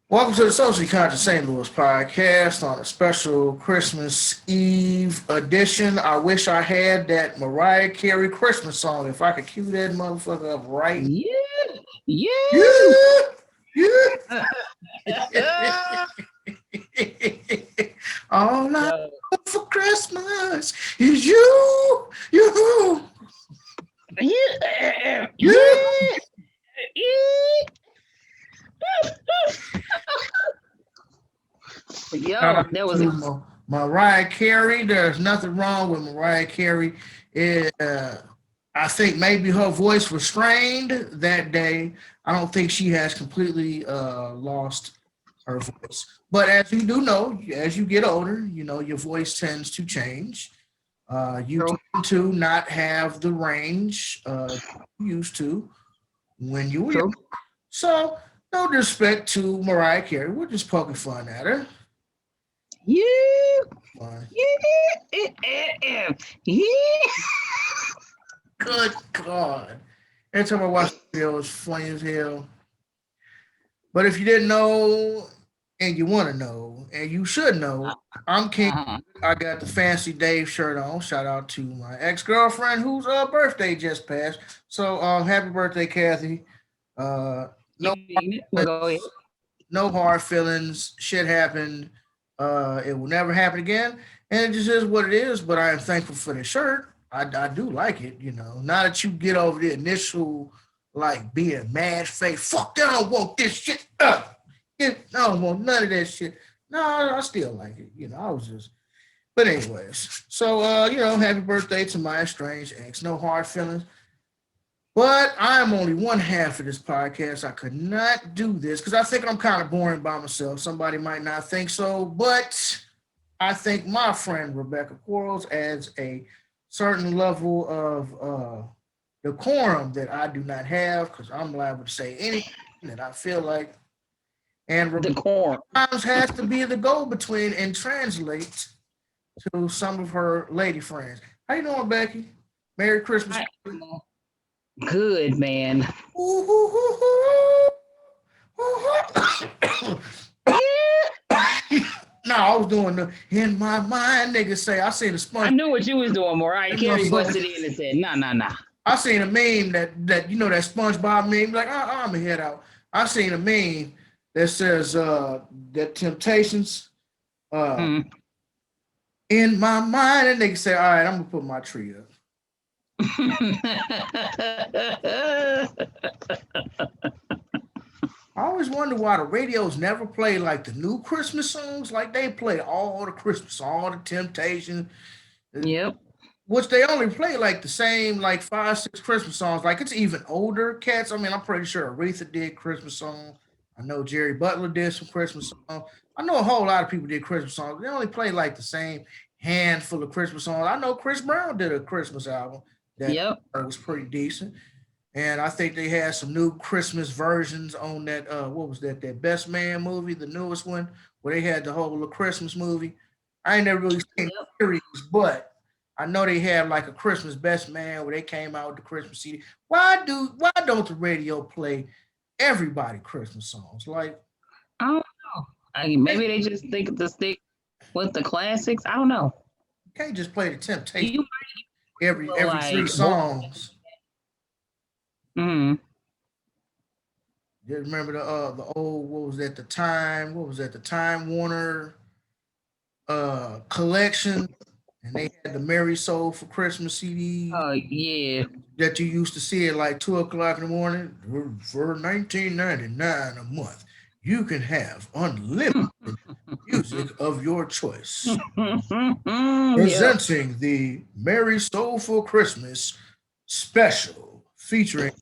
Welcome to the Socially Conscious St. Louis podcast on a special Christmas Eve edition. I wish I had that Mariah Carey Christmas song. If I could cue that motherfucker up right now. Yeah, yeah. Yeah, yeah. All I Yo, want for Christmas is you, you, yeah, you. yeah, yeah. Shout Yo, out that was to Mariah Carey. There's nothing wrong with Mariah Carey. I think maybe her voice was strained that day. I don't think she has completely lost her voice. But as you do know, as you get older, your voice tends to change. You true. tend to not have the range you used to when you were young. True. So, no disrespect to Mariah Carey. We're just poking fun at her. Yeah, Fun. yeah. Good God. Every time I watch the video, it's funny as hell. But if you didn't know and you want to know, and you should know, I'm King. Uh-huh. I got the fancy Dave shirt on. Shout out to my ex girlfriend whose birthday just passed. So happy birthday, Kathy. Uh, You no, mean it? Well, go ahead. no hard feelings. Shit happened. It will never happen again, and it just is what it is. But I am thankful for the shirt. I do like it. Now that you get over the initial like being mad face, fuck, I don't want this shit. I don't want none of that shit. No, I still like it. I was just. But anyways, so happy birthday to my estranged ex. No hard feelings. But I am only one half of this podcast. I could not do this because I think I'm kind of boring by myself. Somebody might not think so, but I think my friend Rebecca Quarles adds a certain level of decorum that I do not have because I'm liable to say anything that I feel like. And The Rebecca corn. sometimes has to be the go-between and translate to some of her lady friends. How you doing, Becky? Merry Christmas. I good man. No, I was doing the in my mind. Niggas say I seen a I sponge. knew what you was doing, Mariah That Carey busted motherfucker. in and said, nah. I seen a meme that that SpongeBob meme. Like I'm gonna head out. I seen a meme that says that Temptations uh Mm. in my mind, and niggas say, all right, I'm gonna put my tree up. I always wonder why the radios never play like the new Christmas songs. Like they play all the Christmas, all the Temptations, Yep. which they only play like the same like five, six Christmas songs. Like it's even older cats. I mean, I'm pretty sure Aretha did Christmas songs. I know Jerry Butler did some Christmas songs. I know a whole lot of people did Christmas songs. They only play like the same handful of Christmas songs. I know Chris Brown did a Christmas album that Yep. was pretty decent. And I think they had some new Christmas versions on that. What was that? That Best Man movie, the newest one, where they had the whole Christmas movie. I ain't never really seen Yep. the series, but I know they had like a Christmas Best Man where they came out with the Christmas CD. Why don't the radio play everybody Christmas songs? Like I don't know. Maybe they just think to stick with the classics. I don't know. you can't just play the Temptation You every like three songs. mm, You remember the old, what was that, the time, what was that, the Time Warner collection, and they had the Merry Soul for Christmas CD yeah. that you used to see at like 2 o'clock in the morning for 19.99 a month. You can have unlimited music of your choice. Yep. Presenting the Merry Soulful Christmas special featuring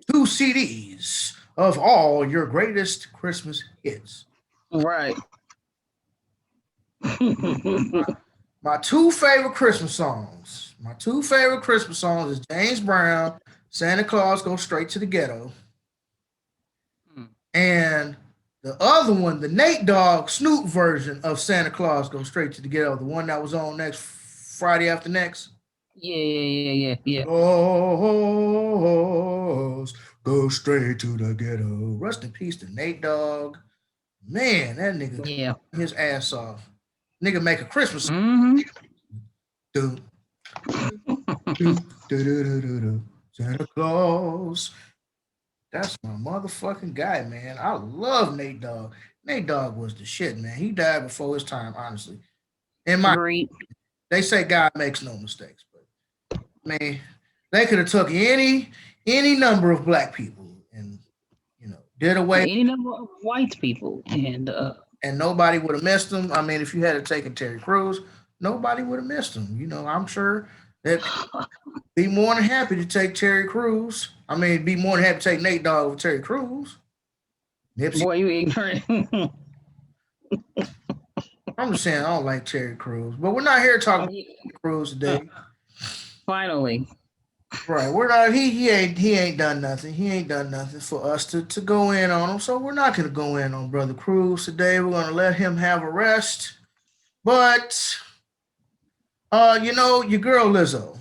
two CDs of all your greatest Christmas hits. Right. My two favorite Christmas songs. My two favorite Christmas songs is James Brown, Santa Claus Goes Straight to the Ghetto, and the other one, the Nate Dogg Snoop version of Santa Claus Goes Straight to the Ghetto, the one that was on next Friday after next. Yeah. Claus go straight to the ghetto. Rest in peace to Nate Dogg. Man, that nigga Yeah. his ass off. Nigga make a Christmas song. Mm-hmm. Do, do, do, do, do, do, do. Santa Claus. That's my motherfucking guy, man. I love Nate Dogg. Nate Dogg was the shit, man. He died before his time, honestly. In my, Agreed. they say God makes no mistakes, but man, they could have took any number of black people and did away, Any number of white people, and nobody would have missed them. I mean, if you had taken Terry Crews, nobody would have missed him. I'm sure that be more than happy to take Terry Crews. I mean, be more than happy to take Nate Dogg over Terry Crews. Nipsey. boy, you ignorant. I'm just saying I don't like Terry Crews, but we're not here to talk about Terry Crews today. Finally. Right, we're not. He ain't done nothing. He ain't done nothing for us to go in on him. So we're not gonna go in on Brother Cruz today. We're gonna let him have a rest. But your girl Lizzo.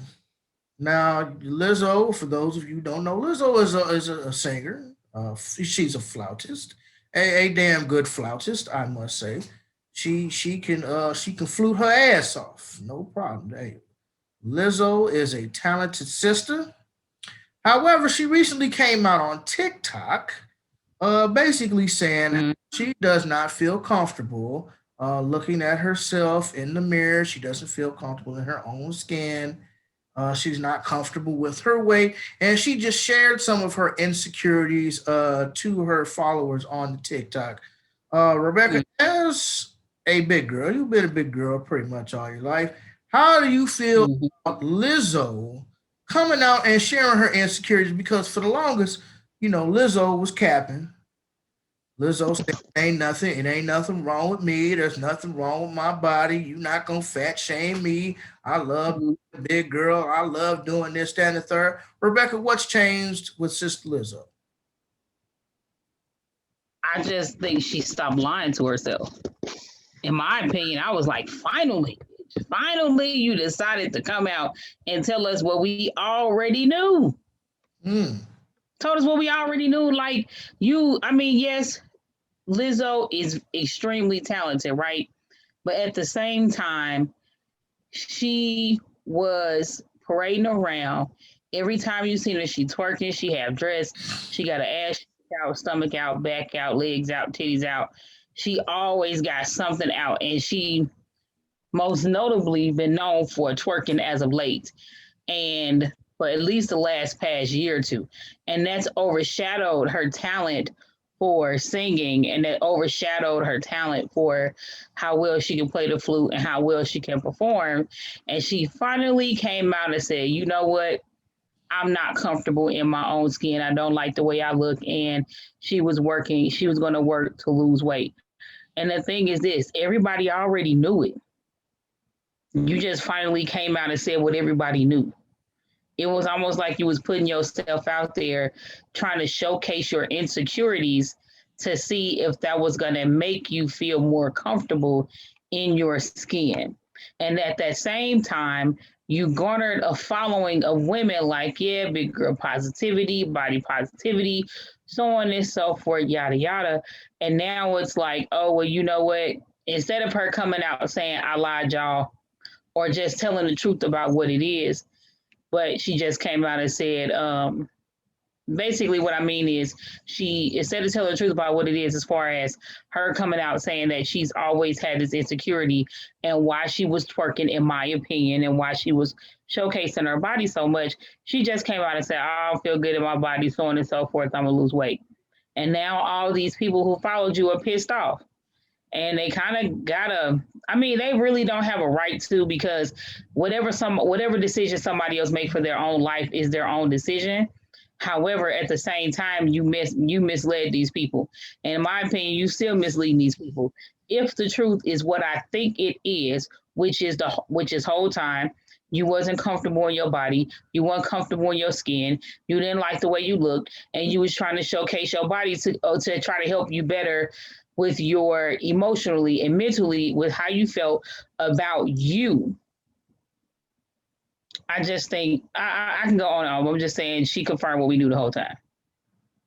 Now Lizzo, for those of you who don't know, Lizzo is a singer. She's a flautist, a damn good flautist, I must say. She can flute her ass off, no problem. Hey, Lizzo is a talented sister. However, she recently came out on TikTok, basically saying she does not feel comfortable looking at herself in the mirror. She doesn't feel comfortable in her own skin. She's not comfortable with her weight, and she just shared some of her insecurities to her followers on the TikTok. Rebecca, as a big girl, you've been a big girl pretty much all your life. How do you feel about Lizzo coming out and sharing her insecurities? Because for the longest, Lizzo was capping. Lizzo said, it ain't nothing wrong with me. There's nothing wrong with my body. You're not gonna fat shame me. I love being a big girl. I love doing this, that, and the third. Rebecca, what's changed with Sister Lizzo? I just think she stopped lying to herself. In my opinion, I was like, finally, you decided to come out and tell us what we already knew. Told us what we already knew. Like yes, Lizzo is extremely talented, right? But at the same time, she was parading around. Every time you seen her, she twerking, she have dress, she got an ass out, stomach out, back out, legs out, titties out. She always got something out, and she most notably been known for twerking as of late, and for at least the last past year or two. And that's overshadowed her talent for singing, and that overshadowed her talent for how well she can play the flute and how well she can perform. And she finally came out and said, you know what? I'm not comfortable in my own skin. I don't like the way I look. And she was going to work to lose weight. And the thing is this, everybody already knew it. You just finally came out and said what everybody knew. It was almost like you was putting yourself out there, trying to showcase your insecurities to see if that was going to make you feel more comfortable in your skin. And at that same time, you garnered a following of women like, yeah, big girl positivity, body positivity, so on and so forth, yada, yada. And now it's like, oh, well, you know what? Instead of her coming out saying, I lied, y'all, or just telling the truth about what it is, but she just came out and said, basically what I mean is she, instead of telling the truth about what it is, as far as her coming out saying that she's always had this insecurity and why she was twerking, in my opinion, and why she was showcasing her body so much, she just came out and said, I don't feel good in my body, so on and so forth, I'm gonna lose weight. And now all these people who followed you are pissed off. And they kind of they really don't have a right to, because whatever decision somebody else make for their own life is their own decision. However, at the same time, you misled these people. And in my opinion, you still misleading these people. If the truth is what I think it is, which is whole time, you wasn't comfortable in your body, you weren't comfortable in your skin, you didn't like the way you looked, and you was trying to showcase your body to try to help you better with your emotionally and mentally, with how you felt about you. I just think I can go on. I'm just saying she confirmed what we knew the whole time.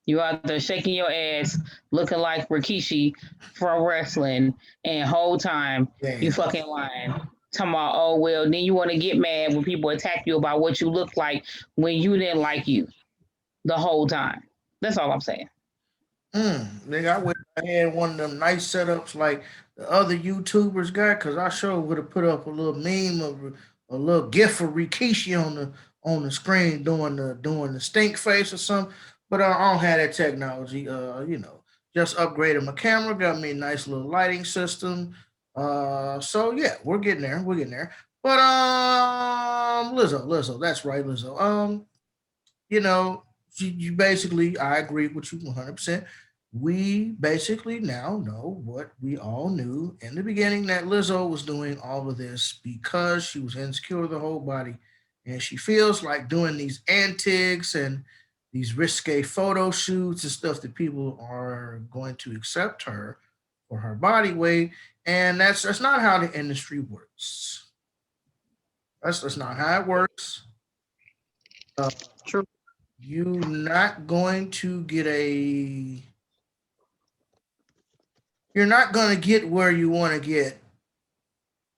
You out there shaking your ass, looking like Rikishi from wrestling, and whole time you Damn. fucking lying. Talking about, oh well, then you want to get mad when people attack you about what you look like when you didn't like you the whole time. That's all I'm saying. Nigga, I wish I had one of them nice setups like the other YouTubers got, cause I sure would have put up a little meme of a little gif of Rikishi on the screen doing the stink face or something. But I don't have that technology. Just upgraded my camera, got me a nice little lighting system. So yeah, we're getting there. We're getting there. But Lizzo, that's right, Lizzo. You know, you basically, I agree with you 100%. We basically now know what we all knew in the beginning, that Lizzo was doing all of this because she was insecure with her whole body. And she feels like doing these antics and these risque photo shoots and stuff that people are going to accept her for her body weight. And that's not how the industry works. That's not how it works. Uh, True. you're not going to get a you're not going to get where you want to get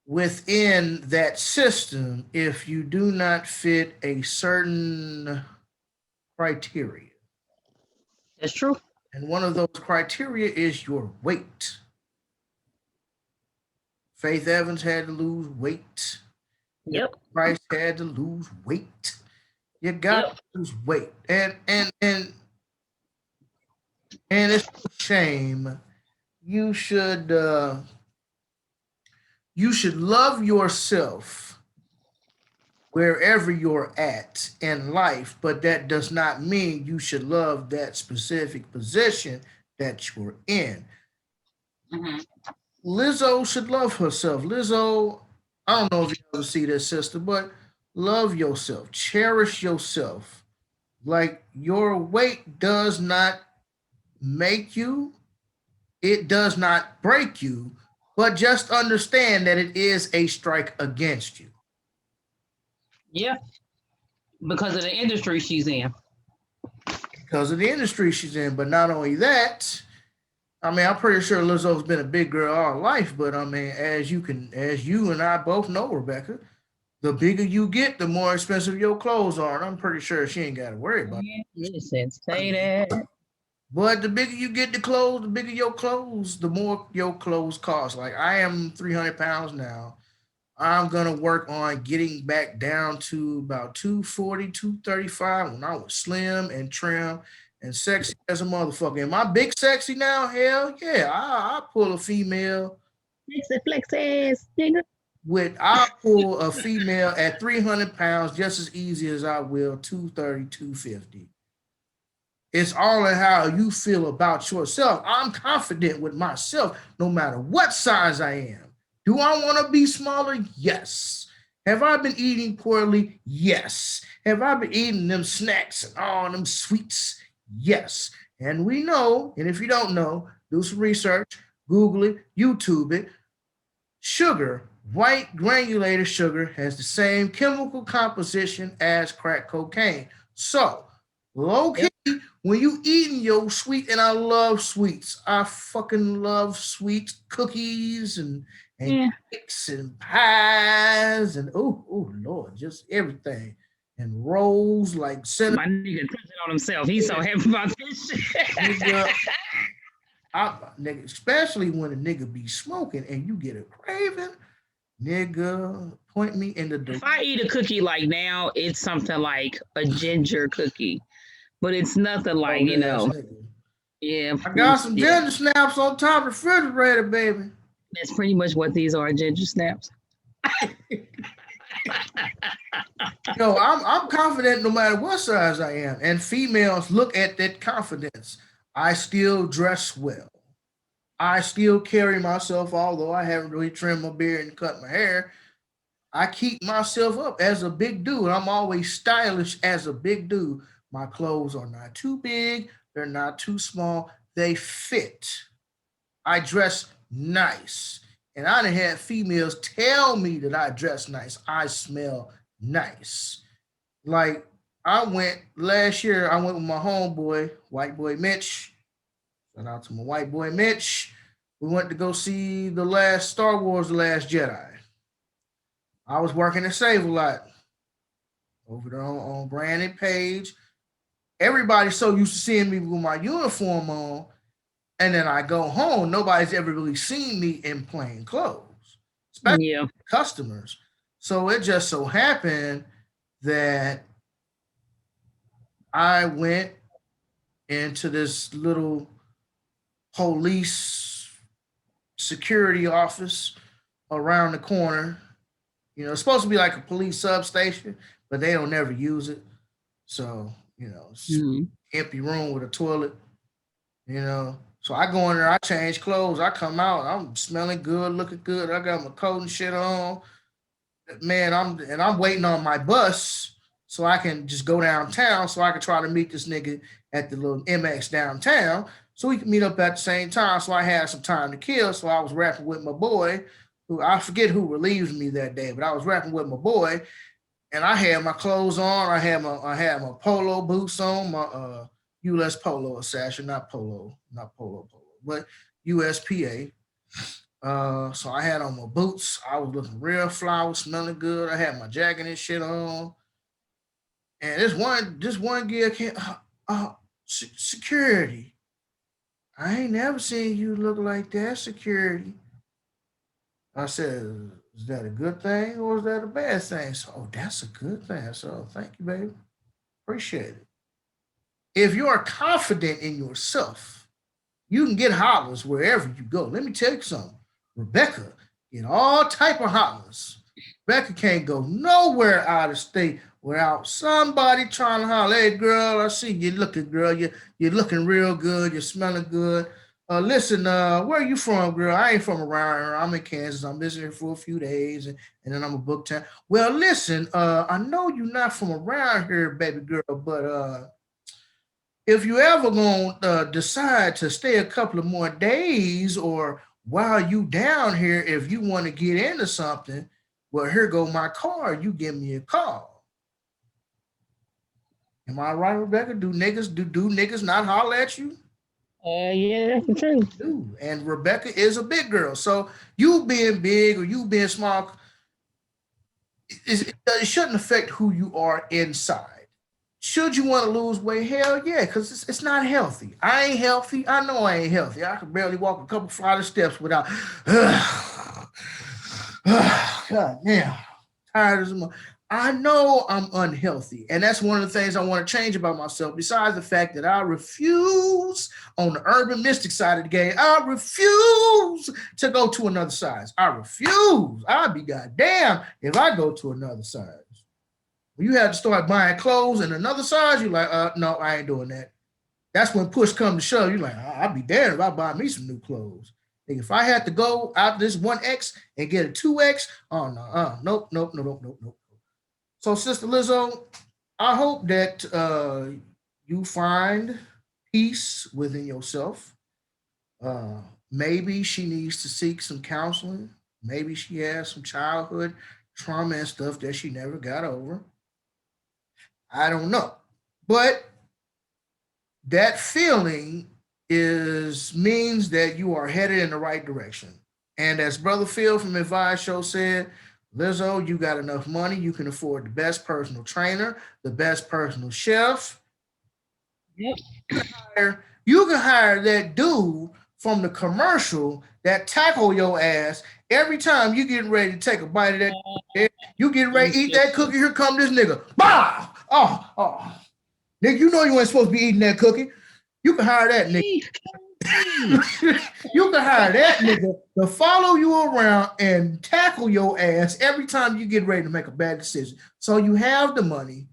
within that system if you do not fit a certain criteria. That's true. And one of those criteria is your weight. Faith Evans had to lose weight. Yep. Price had to lose weight. You got Yep. to lose weight. And it's a shame. You should you should love yourself wherever you're at in life, but that does not mean you should love that specific position that you're in. Mm-hmm. Lizzo should love herself. Lizzo, I don't know if you ever see this, sister, but love yourself, cherish yourself. Like your weight does not make you, it does not break you, but just understand that it is a strike against you. Yeah. Because of the industry she's in. Because of the industry she's in. But not only that, I mean, I'm pretty sure Lizzo's been a big girl all her life, but I mean, as you and I both know, Rebecca, the bigger you get, the more expensive your clothes are. And I'm pretty sure she ain't got to worry about Yeah, listen, it. say that. But the bigger you get the clothes, the bigger your clothes, the more your clothes cost. Like I am 300 pounds now. I'm gonna work on getting back down to about 240, 235 when I was slim and trim and sexy as a motherfucker. Am I big sexy now? Hell yeah. I pull a female Flexes, nigga. I'll pull a female at 300 pounds just as easy as I will 230, 250. It's all in how you feel about yourself. I'm confident with myself no matter what size I am. Do I want to be smaller? Yes. Have I been eating poorly? Yes. Have I been eating them snacks and all them sweets? Yes. And we know, and if you don't know, do some research, Google it, YouTube it. Sugar, white granulated sugar, has the same chemical composition as crack cocaine. So, low key, when you eating your sweet, and I love sweets. I fucking love sweets, cookies and Yeah. cakes and pies and oh Lord, just everything. And rolls like cinnamon. My nigga touching on himself. He's so happy about this shit. Nigga, nigga, especially when a nigga be smoking and you get a craving, nigga, point me in the If I eat a cookie like now, it's something like a ginger cookie, but it's nothing like, you know, yeah. I got some ginger snaps on top of the refrigerator, baby. That's pretty much what these are, ginger snaps. Yo, I'm confident no matter what size I am. And females look at that confidence. I still dress well. I still carry myself, although I haven't really trimmed my beard and cut my hair. I keep myself up as a big dude. I'm always stylish as a big dude. My clothes are not too big, they're not too small, they fit. I dress nice. And I done had females tell me that I dress nice. I smell nice. Like, last year. I went with my homeboy, white boy Mitch. Shout out to my white boy Mitch. We went to go see the last Star Wars, The Last Jedi. I was working at Save a Lot over there on Brandon Page. Everybody's so used to seeing me with my uniform on, and then I go home. Nobody's ever really seen me in plain clothes, especially customers. So it just so happened that I went into this little police security office around the corner. It's supposed to be like a police substation, but they don't never use it. So, it's empty room with a toilet, So I go in there, I change clothes, I come out, I'm smelling good, looking good. I got my coat and shit on. Man, I'm waiting on my bus so I can just go downtown so I can try to meet this nigga at the little MX downtown so we can meet up at the same time. So I had some time to kill. So I was rapping with my boy, who I forget who relieved me that day, but I was rapping with my boy, and I had my clothes on. I had my polo boots on, my US Polo Assassin, not polo, but USPA. So I had on my boots. I was looking real fly, was smelling good. I had my jacket and shit on. And this one gear came, security. I ain't never seen you look like that, security. I said, is that a good thing or is that a bad thing? So, that's a good thing. So thank you, baby. Appreciate it. If you are confident in yourself, you can get hollers wherever you go. Let me tell you something. Rebecca get all type of hollers. Rebecca can't go nowhere out of state without somebody trying to holler. Hey, girl, I see you looking, girl. You're looking real good. You're smelling good. Listen, where are you from, girl? I ain't from around here. I'm in Kansas. I'm visiting for a few days, and then I'm a book town. Well, listen, I know you're not from around here, baby girl, but if you ever gonna decide to stay a couple of more days, or while you down here, if you want to get into something, well, here go my card. You give me a call. Am I right, Rebecca? Do niggas not holler at you? Yeah, that's true. And Rebecca is a big girl. So you being big or you being small, it shouldn't affect who you are inside. Should you want to lose weight? Hell yeah, because it's not healthy. I ain't healthy. I know I ain't healthy. I can barely walk a couple flight of steps without. God damn, tired as a. I know I'm unhealthy, and that's one of the things I want to change about myself. Besides the fact that I refuse on the urban mystic side of the game, I refuse to go to another size. I refuse. I'd be goddamn if I go to another size. When you have to start buying clothes in another size, you're like, no, I ain't doing that. That's when push comes to shove. You're like, I'd be damned if I buy me some new clothes. Like if I had to go out this 1X and get a 2X, oh no, nope. So, Sister Lizzo, I hope that you find peace within yourself. Maybe she needs to seek some counseling. Maybe she has some childhood trauma and stuff that she never got over. I don't know. But that feeling means that you are headed in the right direction. And as Brother Phil from Advice Show said, Lizzo, you got enough money. You can afford the best personal trainer, the best personal chef. Yep. You can hire that dude from the commercial that tackle your ass every time you getting ready to take a bite of that. You getting ready to eat that cookie. Here come this nigga. Bah! Oh. Nigga, you know you ain't supposed to be eating that cookie. You can hire that nigga. You can hire that nigga to follow you around and tackle your ass every time you get ready to make a bad decision. So you have the money,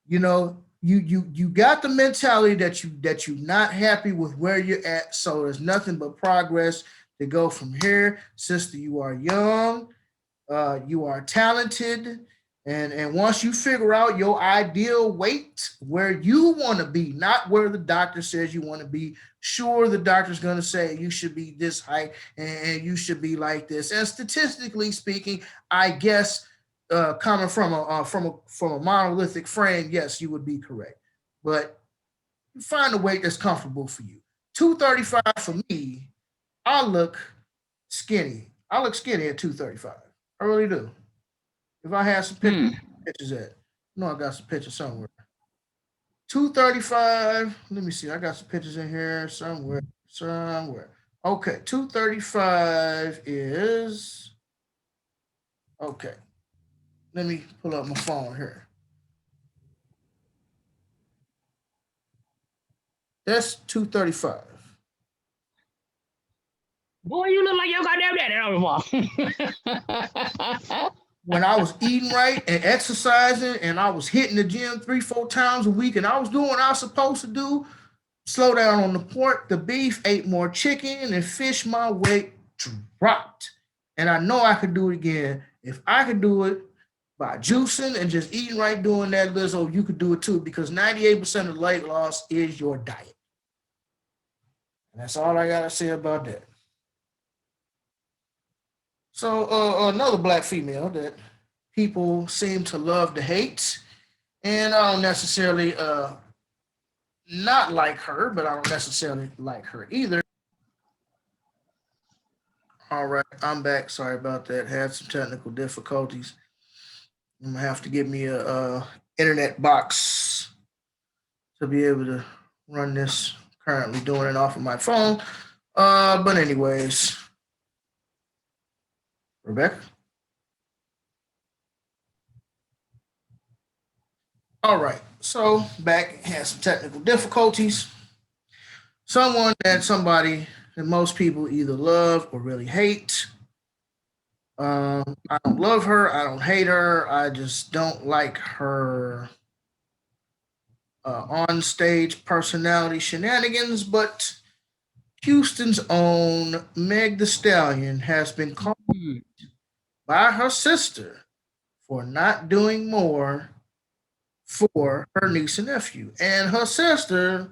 you got the mentality that you're not happy with where you're at. So there's nothing but progress to go from here. Sister, you are young, you are talented. And once you figure out your ideal weight, where you want to be, not where the doctor says you want to be, sure, the doctor's going to say you should be this height and you should be like this. And statistically speaking, I guess coming from a monolithic frame, yes, you would be correct. But find a weight that's comfortable for you. 235 for me, I look skinny. I look skinny at 235. I really do. If I had some Hmm. pictures at, no, I got some pictures somewhere. 235. Let me see. I got some pictures in here somewhere. Somewhere. Okay, 235 is okay. Let me pull up my phone here. That's 235. Boy, you look like your goddamn daddy on the wall. When I was eating right and exercising and I was hitting the gym 3, 4 times a week and I was doing what I was supposed to do, slow down on the pork, the beef, ate more chicken and fish, my weight dropped. And I know I could do it again. If I could do it by juicing and just eating right, doing that, Lizzo, you could do it too because 98% of weight loss is your diet. And that's all I got to say about that. So another black female that people seem to love to hate, and I don't necessarily not like her, but I don't necessarily like her either. All right, I'm back. Sorry about that. Had some technical difficulties. I'm gonna have to get me a internet box to be able to run this. Currently doing it off of my phone. But anyways, Rebecca. All right. So back had some technical difficulties. Somebody that most people either love or really hate. I don't love her. I don't hate her. I just don't like her on stage personality shenanigans. But Houston's own Meg The Stallion has been called by her sister for not doing more for her niece and nephew. And her sister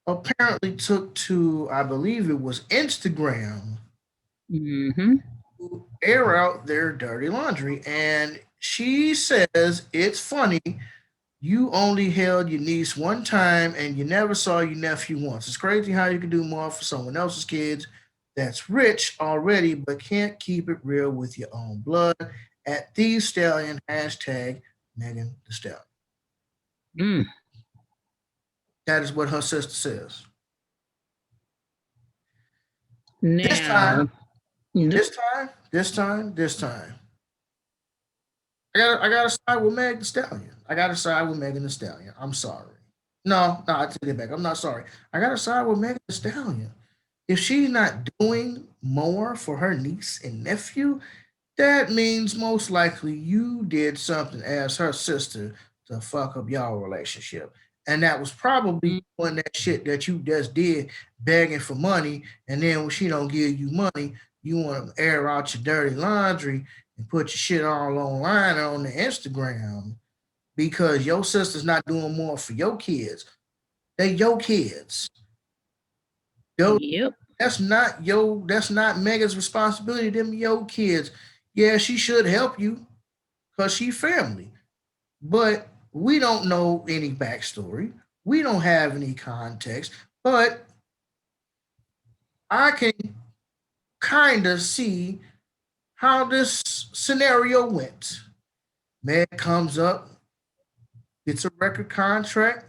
apparently took to, I believe it was Instagram, Mm-hmm. to air out their dirty laundry. And she says it's funny you only held your niece one time and you never saw your nephew once. It's crazy how you can do more for someone else's kids that's rich already, but can't keep it real with your own blood. At the Stallion, hashtag Megan the Stallion. Mm. That is what her sister says. This Now, time, this time. I gotta side with Meg the Stallion. I gotta side with Megan the Stallion. I'm sorry. No, I take it back. I'm not sorry. I gotta side with Megan the Stallion. If she's not doing more for her niece and nephew, that means most likely you did something as her sister to fuck up y'all relationship. And that was probably mm, doing that shit that you just did, begging for money, and then when she don't give you money, you want to air out your dirty laundry and put your shit all online on the Instagram because your sister's not doing more for your kids. They your kids. Yo, yep. that's not Megan's responsibility. Them your kids. Yeah, she should help you because she family. But we don't know any backstory. We don't have any context. But I can kind of see how this scenario went. Meg comes up, gets a record contract.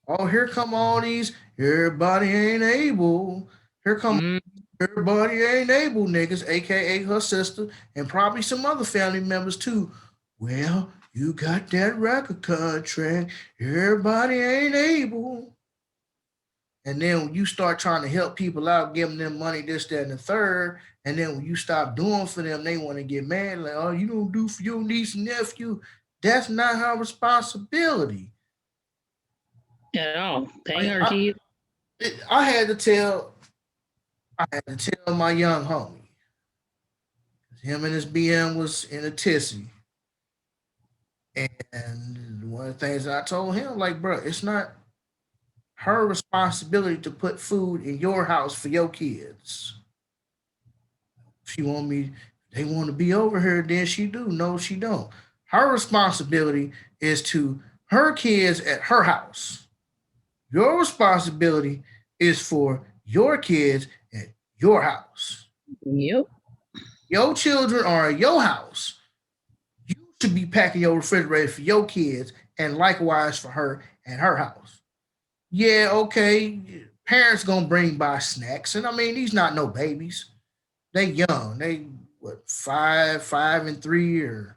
Oh, here come all these. Everybody ain't able. Here come Mm, everybody ain't able niggas, aka her sister, and probably some other family members too. Well, you got that record contract. Everybody ain't able. And then when you start trying to help people out, giving them money, this, that, and the third, and then when you stop doing for them, they want to get mad, like, oh, you don't do for your niece and nephew. That's not her responsibility. at all. Paying Like, her kids. I had to tell my young homie. Him and his BM was in a tizzy. And one of the things I told him, like, bro, it's not her responsibility to put food in your house for your kids. If you want me, They want to be over here, then she do. No, she don't. Her responsibility is to her kids at her house. Your responsibility is for your kids at your house. Yep. Your children are at your house. You should be packing your refrigerator for your kids and likewise for her at her house. Yeah, okay. Parents gonna bring by snacks. And I mean, these not no babies. They young. They what 5 and 3 or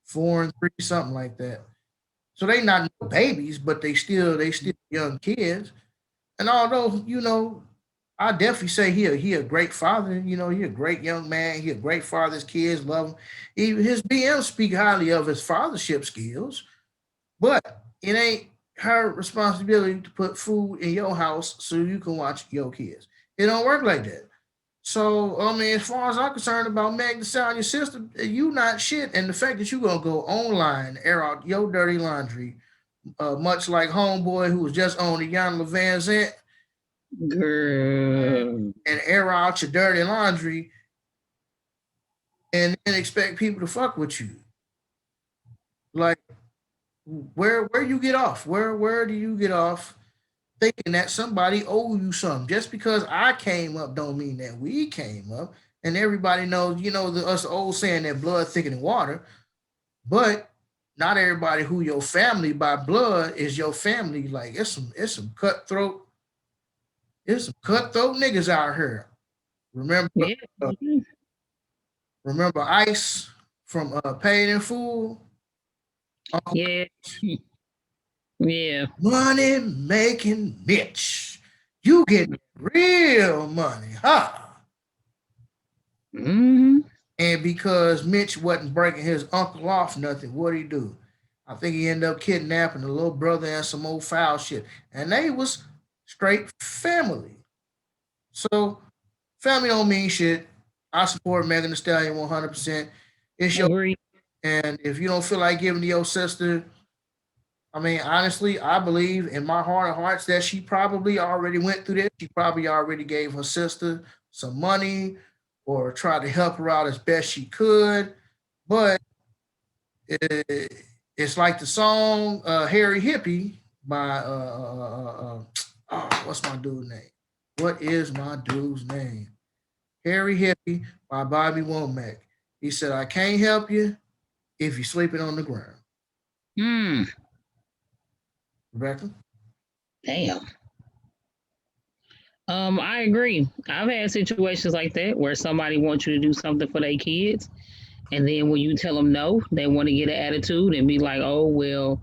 4 and 3, something like that. So they not no babies, but they still young kids. And although, I definitely say he a great father, he a great young man, he a great father, his kids love him. Even his BM speak highly of his fathership skills, but it ain't her responsibility to put food in your house so you can watch your kids. It don't work like that. So I mean, as far as I'm concerned about Meg the Stallion, your sister, you not shit. And the fact that you gonna go online and air out your dirty laundry, much like homeboy who was just on the Yana Van Zant, Girl. and air out your dirty laundry and then expect people to fuck with you. Like where you get off? Where do you get off thinking that somebody owe you something? Just because I came up don't mean that we came up. And everybody knows, us old saying that blood thicker than water, but not everybody who your family by blood is your family. Like it's some cutthroat niggas out here. Remember Yeah. uh, remember Ice from Paid in Full? Uncle Yeah. Yeah. Money making Mitch. You get real money, huh? Hmm. And because Mitch wasn't breaking his uncle off nothing, what'd he do? I think he ended up kidnapping the little brother and some old foul shit. And they was straight family. So family don't mean shit. I support Megan Thee Stallion 100%. It's your Agree. and if you don't feel like giving to your sister, I mean, honestly, I believe in my heart of hearts that she probably already went through this. She probably already gave her sister some money or tried to help her out as best she could. But it, it's like the song "Harry Hippie" by what's my dude's name? What is my dude's name? Harry Hippie by Bobby Womack. He said, "I can't help you if you're sleeping on the ground." Hmm. Rebecca. Damn. I agree. I've had situations like that where somebody wants you to do something for their kids, and then when you tell them no, they want to get an attitude and be like, "Oh well,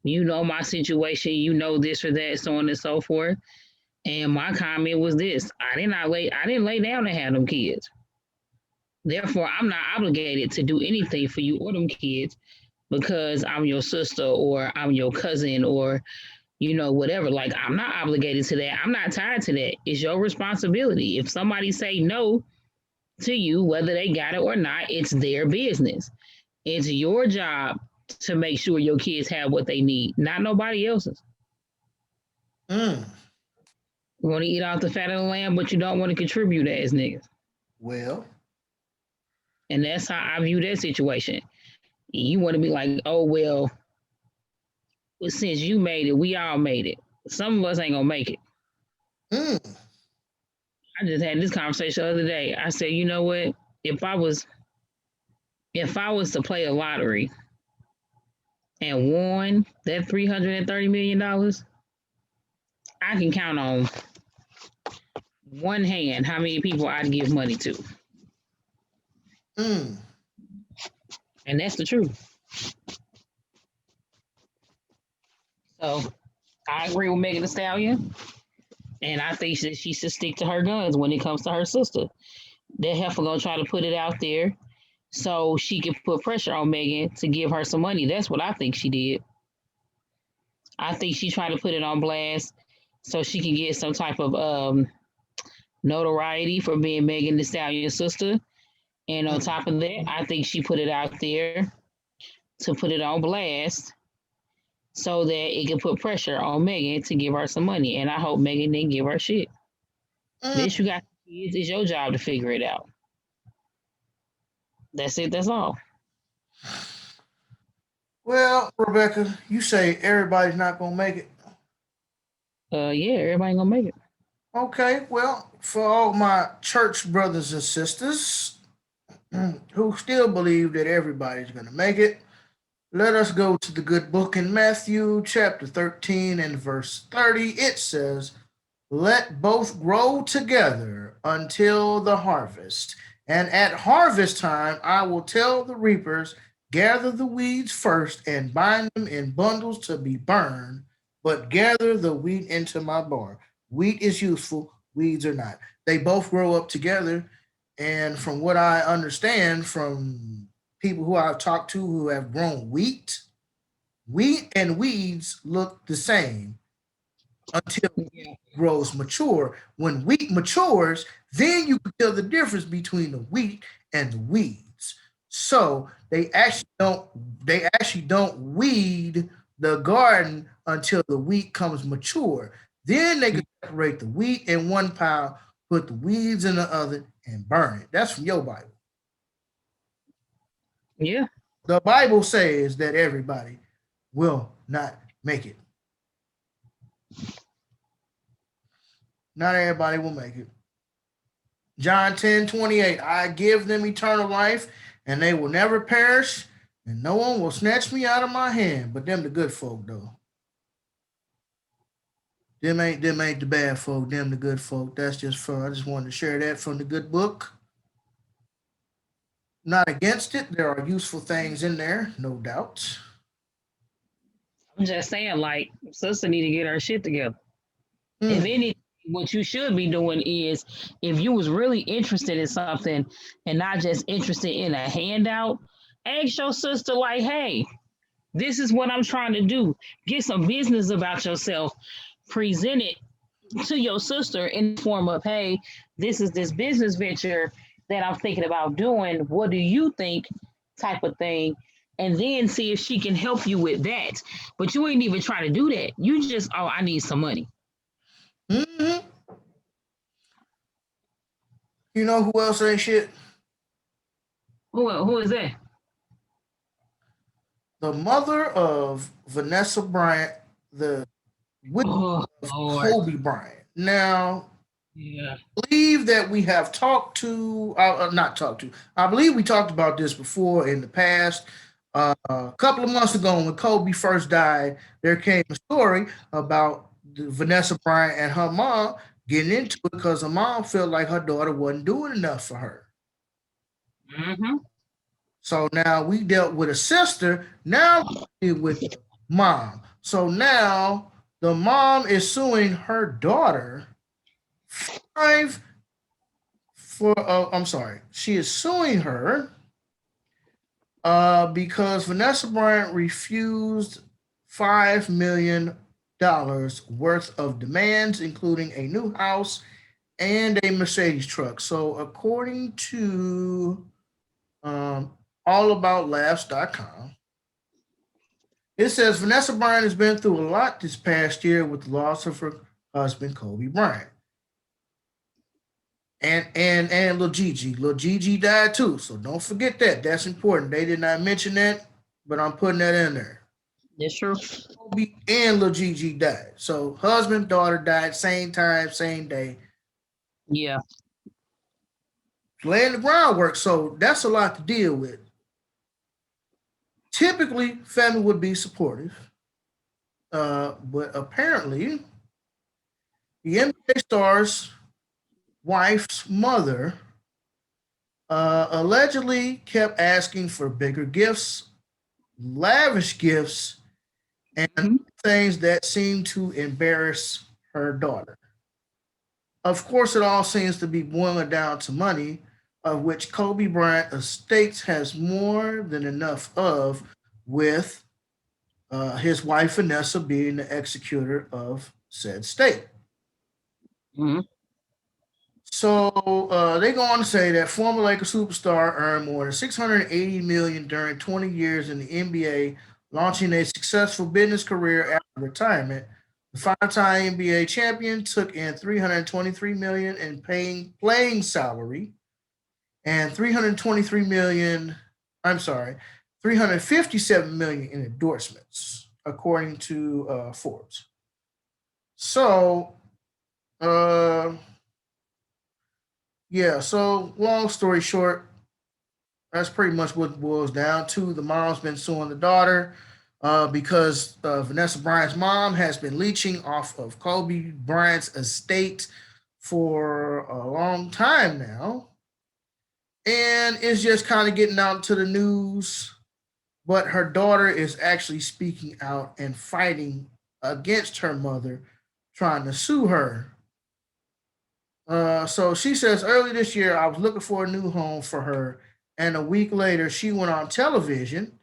you know my situation, you know this or that, so on and so forth." And my comment was this: I didn't lay down to have them kids. Therefore, I'm not obligated to do anything for you or them kids because I'm your sister or I'm your cousin or whatever. Like I'm not obligated to that. I'm not tied to that. It's your responsibility. If somebody say no to you, whether they got it or not, it's their business. It's your job to make sure your kids have what they need, not nobody else's. Mm. You want to eat off the fat of the land, but you don't want to contribute as niggas. Well, And that's how I view that situation. You want to be like, oh, well, since you made it, we all made it. Some of us ain't going to make it. mm, I just had this conversation the other day. I said, you know what? If I was to play a lottery and won that $330 million, I can count on one hand how many people I'd give money to. mm. And that's the truth. So I agree with Megan Thee Stallion. And I think that she should stick to her guns when it comes to her sister. That heifer gonna try to put it out there so she can put pressure on Megan to give her some money. That's what I think she did. I think she tried to put it on blast so she can get some type of notoriety for being Megan Thee Stallion's sister. And on top of that, I think she put it out there to put it on blast so that it can put pressure on Megan to give her some money. And I hope Megan didn't give her shit. Bitch, you got kids, it's your job to figure it out. That's it. That's all. Well, Rebecca, you say everybody's not gonna make it. Yeah, everybody gonna make it. Okay, well, for all my church brothers and sisters who still believe that everybody's gonna make it, let us go to the good book in Matthew chapter 13 and verse 30. It says, let both grow together until the harvest. And at harvest time, I will tell the reapers, gather the weeds first and bind them in bundles to be burned, but gather the wheat into my barn. Wheat is useful, weeds are not. They both grow up together. And from what I understand from people who I've talked to who have grown wheat, wheat and weeds look the same until Yeah. grows mature. When wheat matures, then you can tell the difference between the wheat and the weeds. So they actually don't weed the garden until the wheat comes mature. Then they can separate the wheat in one pile, put the weeds in the other, and burn it. That's from your Bible. Yeah. The Bible says that everybody will not make it. Not everybody will make it. John 10:28. I give them eternal life, and they will never perish, and no one will snatch me out of my hand. But them the good folk though. Them ain't the bad folk, them the good folk. That's just fun. I just wanted to share that from the good book. Not against it. There are useful things in there, no doubt. I'm just saying, like, sister need to get her shit together. If Hmm. any, what you should be doing is, if you was really interested in something and not just interested in a handout, ask your sister, like, hey, this is what I'm trying to do. Get some business about yourself. Present it to your sister in the form of, hey, this is this business venture that I'm thinking about doing. What do you think? Type of thing. And then see if she can help you with that. But you ain't even trying to do that. You just, oh, I need some money. Hmm. You know who else ain't shit? Who is that? The mother of Vanessa Bryant, the widow Oh, of Lord. Kobe Bryant. Now, Yeah. I believe that we have talked to, not talked to, I believe we talked about this before in the past. A couple of months ago, when Kobe first died, there came a story about Vanessa Bryant and her mom getting into it because her mom felt like her daughter wasn't doing enough for her. Mm-hmm. So now we dealt with a sister. Now we deal with the mom. So now the mom is suing her daughter five for. I'm sorry. She is suing her because Vanessa Bryant refused $5 million worth of demands, including a new house and a Mercedes truck. So according to um, allaboutLaughs.com, it says Vanessa Bryant has been through a lot this past year with the loss of her husband Kobe Bryant, and Lil Gigi. Lil Gigi died too, so don't forget that. That's important. They did not mention that, but I'm putting that in there. That's true. Kobe and Lil Gigi died. So husband, daughter died same time, same day. Yeah. Laying the groundwork. So that's a lot to deal with. Typically, family would be supportive, but apparently, the NBA star's wife's mother allegedly kept asking for bigger gifts, lavish gifts, and Mm-hmm. things that seemed to embarrass her daughter. Of course, it all seems to be boiling down to money, of which Kobe Bryant Estates has more than enough of, with his wife Vanessa being the executor of said state. Mm-hmm. So they go on to say that former Lakers superstar earned more than 680 million during 20 years in the NBA, launching a successful business career after retirement. The five-time NBA champion took in 323 million in paying playing salary, and 323 million. I'm sorry, 357 million in endorsements, according to Forbes. So, uh, yeah. So, long story short, that's pretty much what it boils down to. The mom's been suing the daughter because Vanessa Bryant's mom has been leeching off of Kobe Bryant's estate for a long time now, and it's just kind of getting out into the news. But her daughter is actually speaking out and fighting against her mother, trying to sue her. So she says early this year, I was looking for a new home for her, and a week later, she went on television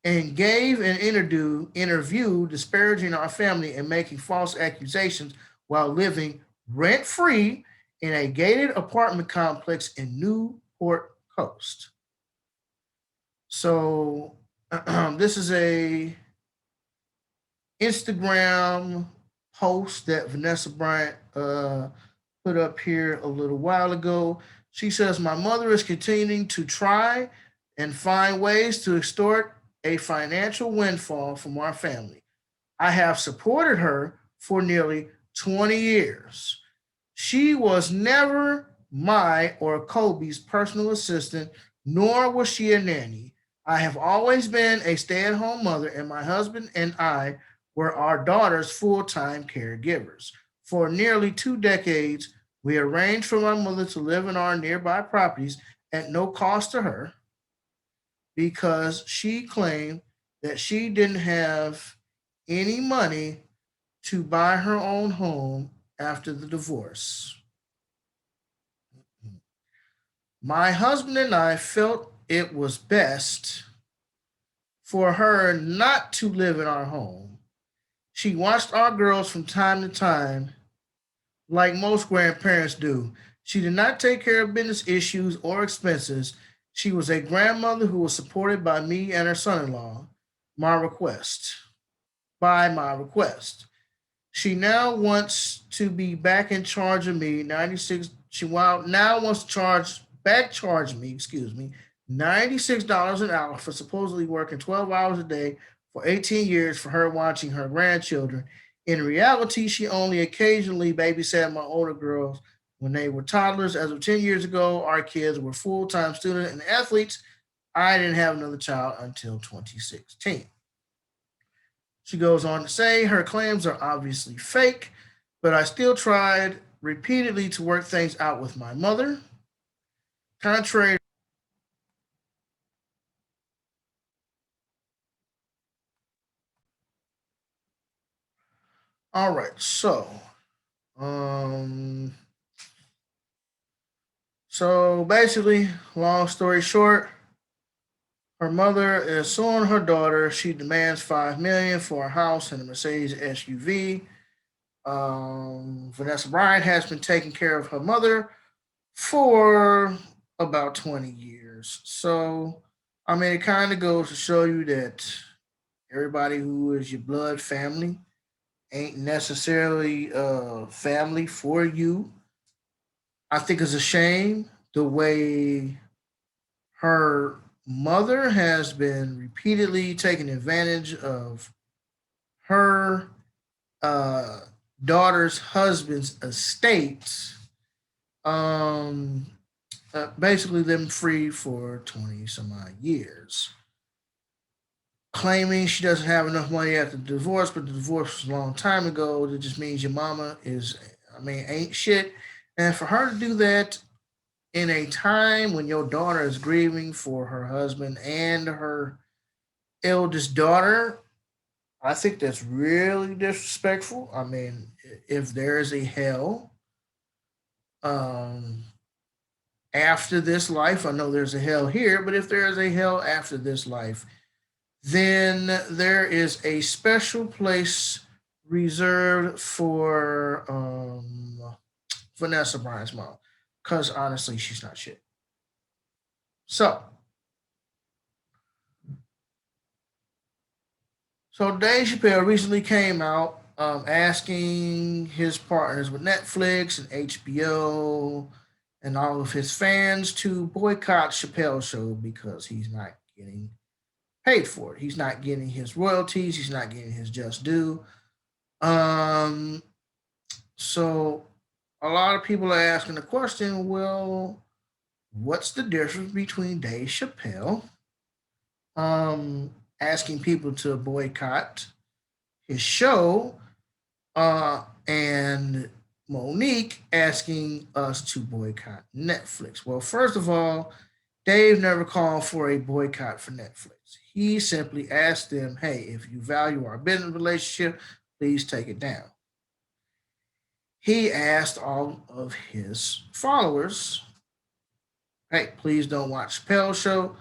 and gave an interview disparaging our family and making false accusations while living rent free in a gated apartment complex in Newport Coast. So this is a Instagram post that Vanessa Bryant put up here a little while ago. She says, my mother is continuing to try and find ways to extort a financial windfall from our family. I have supported her for nearly 20 years. She was never my or Kobe's personal assistant, nor was she a nanny. I have always been a stay at home mother, and my husband and I were our daughter's full time caregivers. For nearly 2 decades, we arranged for my mother to live in our nearby properties at no cost to her because she claimed that she didn't have any money to buy her own home after the divorce. My husband and I felt it was best for her not to live in our home. She watched our girls from time to time, like most grandparents do. She did not take care of business issues or expenses. She was a grandmother who was supported by me and her son in law. My request. By my request. She now wants to be back in charge of me. 96. She now wants to charge me, excuse me, $96 an hour for supposedly working 12 hours a day for 18 years for her watching her grandchildren. In reality, she only occasionally babysat my older girls when they were toddlers. As of 10 years ago, our kids were full time students and athletes. I didn't have another child until 2016. She goes on to say her claims are obviously fake, but I still tried repeatedly to work things out with my mother. Contrary. All right, um, so basically, long story short, her mother is suing her daughter. She demands 5 million for a house and a Mercedes SUV. Vanessa Bryant has been taking care of her mother for about 20 years. So, I mean, it kind of goes to show you that everybody who is your blood family ain't necessarily family for you. I think it's a shame the way her mother has been repeatedly taking advantage of her uh, daughter's husband's estate, um, basically them free for 20 some odd years. Claiming she doesn't have enough money after the divorce, but the divorce was a long time ago. That just means your mama is, I mean, ain't shit. And for her to do that in a time when your daughter is grieving for her husband and her eldest daughter, I think that's really disrespectful. I mean, if there is a hell um, after this life, I know there's a hell here, but if there is a hell after this life, then there is a special place reserved for Vanessa Bryant's mom. Because honestly, she's not shit. So, so Dave Chappelle recently came out asking his partners with Netflix and HBO and all of his fans to boycott Chappelle's show because he's not getting paid for it. He's not getting his royalties. He's not getting his just due. Um, so a lot of people are asking the question, well, what's the difference between Dave Chappelle asking people to boycott his show and Monique asking us to boycott Netflix? Well, first of all, Dave never called for a boycott for Netflix. He simply asked them, hey, if you value our business relationship, please take it down. He asked all of his followers, hey, please don't watch Chappelle's show.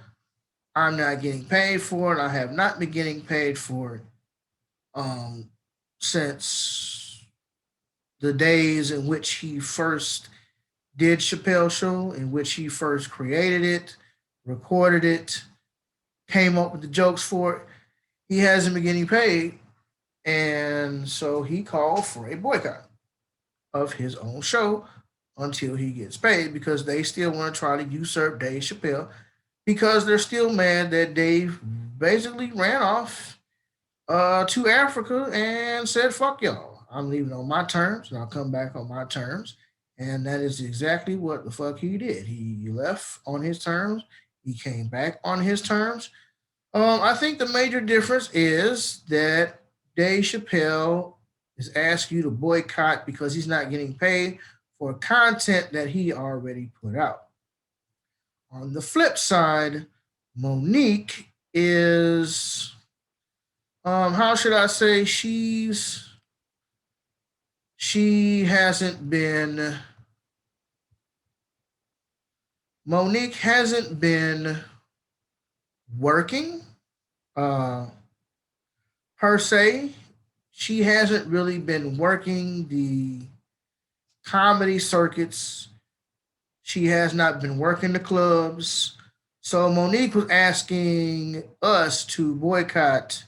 I'm not getting paid for it. I have not been getting paid for it um, since the days in which he first did Chappelle's show, in which he first created it, recorded it, came up with the jokes for it. He hasn't been getting paid. And so he called for a boycott of his own show until he gets paid because they still want to try to usurp Dave Chappelle because they're still mad that Dave basically ran off to Africa and said, fuck y'all. I'm leaving on my terms and I'll come back on my terms. And that is exactly what the fuck he did. He left on his terms. He came back on his terms. I think the major difference is that Dave Chappelle is asking you to boycott because he's not getting paid for content that he already put out. On the flip side, Monique is, how should I say, she hasn't been, Monique hasn't been working uh, per se. She hasn't really been working the comedy circuits. She has not been working the clubs. So Monique was asking us to boycott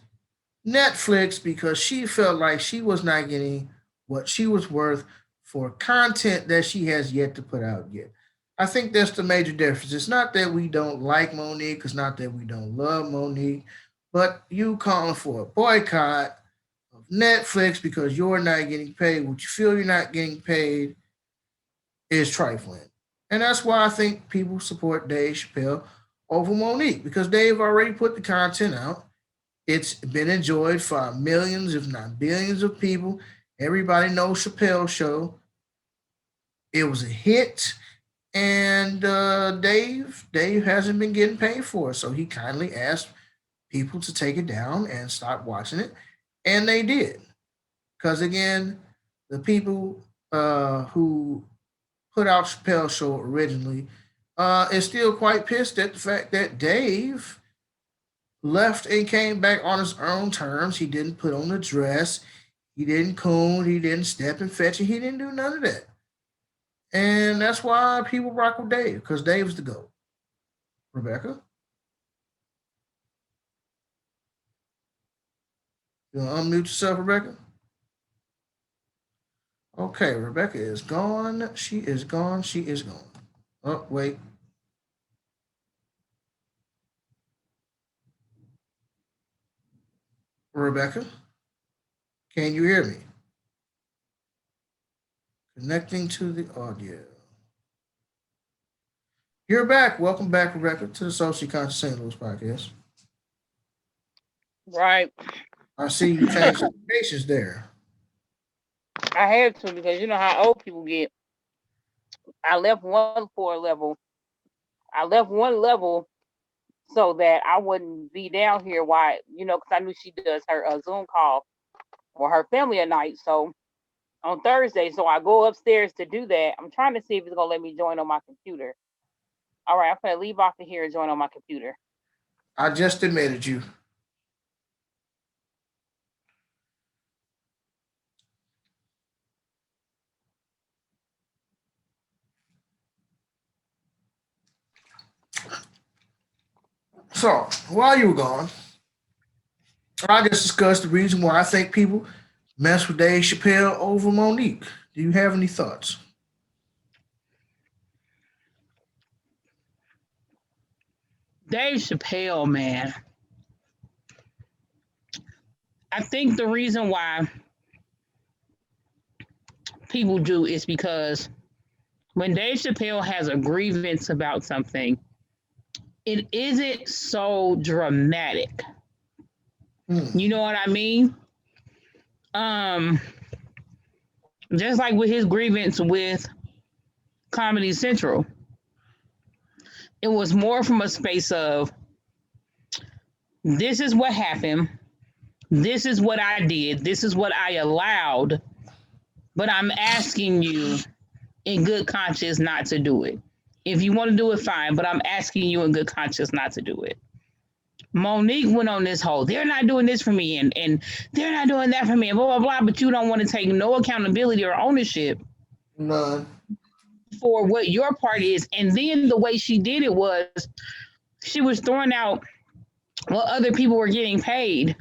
Netflix because she felt like she was not getting what she was worth for content that she has yet to put out yet. I think that's the major difference. It's not that we don't like Monique, it's not that we don't love Monique, but you calling for a boycott of Netflix because you're not getting paid what you feel you're not getting paid is trifling. And that's why I think people support Dave Chappelle over Monique because Dave already put the content out. It's been enjoyed by millions, if not billions, of people. Everybody knows Chappelle's show. It was a hit, and Dave hasn't been getting paid for it, so he kindly asked people to take it down and stop watching it, and they did. Because again, the people who put out Chappelle's show originally is still quite pissed at the fact that Dave left and came back on his own terms. He didn't put on a dress. He didn't coon. He didn't step and fetch it. He didn't do none of that. And that's why people rock with Dave, because Dave's the GOAT. Rebecca? You want to unmute yourself, Rebecca? Okay, Rebecca is gone. She is gone. She is gone. Oh, wait. Rebecca, can you hear me? Connecting to the audio. You're back. Welcome back, Rebecca, to the Socially Conscious St. Louis podcast. Right. I see you changed locations there. I had to because you know how old people get. I left one floor level. I left one level so that I wouldn't be down here while, because I knew she does her Zoom call or her family at night. So on Thursday, so I go upstairs to do that. I'm trying to see if it's going to let me join on my computer. All right, I'm going to leave off of here and join on my computer. I just admitted you. So, while you were gone, I just discussed the reason why I think people mess with Dave Chappelle over Monique. Do you have any thoughts? Dave Chappelle, man. I think the reason why people do is because when Dave Chappelle has a grievance about something, it isn't so dramatic. You know what I mean? Just like with his grievance with Comedy Central, it was more from a space of, this is what happened, this is what I did, this is what I allowed, but I'm asking you in good conscience not to do it. If you want to do it, fine, but I'm asking you in good conscience not to do it. Monique went on this whole, they're not doing this for me, and they're not doing that for me, and blah, blah, blah, but you don't want to take no accountability or ownership. None. For what your part is. And then the way she did it was, she was throwing out what other people were getting paid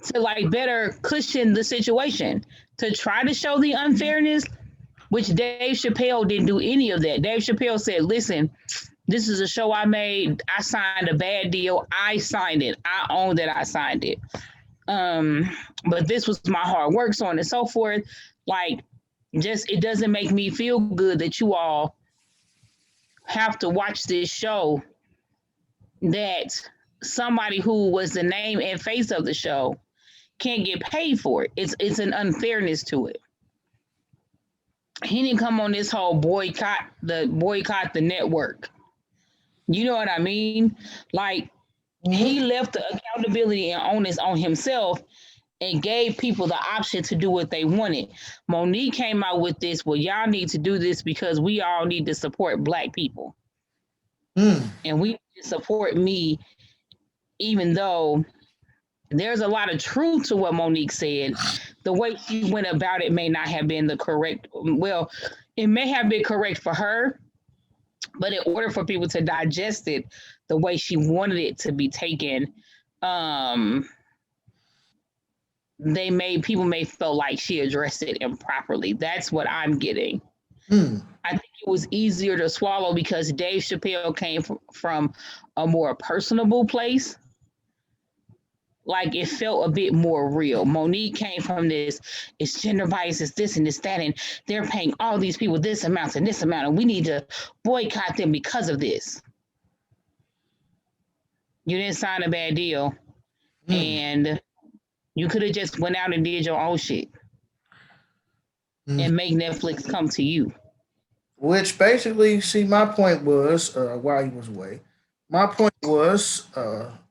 to like better cushion the situation, to try to show the unfairness, which Dave Chappelle didn't do any of that. Dave Chappelle said, listen, this is a show I made. I signed a bad deal. I signed it. I own that I signed it. But this was my hard work, so on and so forth. Like, just, it doesn't make me feel good that you all have to watch this show that somebody who was the name and face of the show can't get paid for it. It's an unfairness to it. He didn't come on this whole boycott the network. You know what I mean? Like, he left the accountability and onus on himself and gave people the option to do what they wanted. Monique came out with this, well, y'all need to do this because we all need to support Black people. And we support me, even though there's a lot of truth to what Monique said. The way she went about it may not have been the correct, well, it may have been correct for her, but in order for people to digest it the way she wanted it to be taken, people may feel like she addressed it improperly. That's what I'm getting. I think it was easier to swallow because Dave Chappelle came from a more personable place. Like, it felt a bit more real. Monique came from this, it's gender bias, it's this and this, that, and they're paying all these people this amount and this amount, and we need to boycott them because of this. You didn't sign a bad deal, and you could have just went out and did your own shit and make Netflix come to you. Which basically, see, my point was, while he was away, my point was,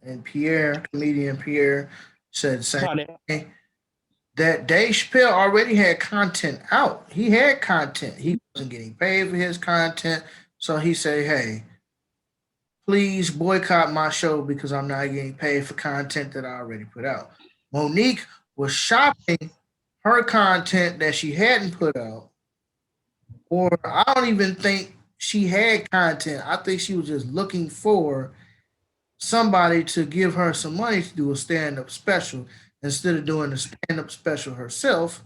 and comedian Pierre said the same thing, that Dave Chappelle already had content out. He had content. He wasn't getting paid for his content. So he said, hey, please boycott my show because I'm not getting paid for content that I already put out. Monique was shopping her content that she hadn't put out. Or I don't even think she had content. I think she was just looking for somebody to give her some money to do a stand-up special instead of doing a stand-up special herself,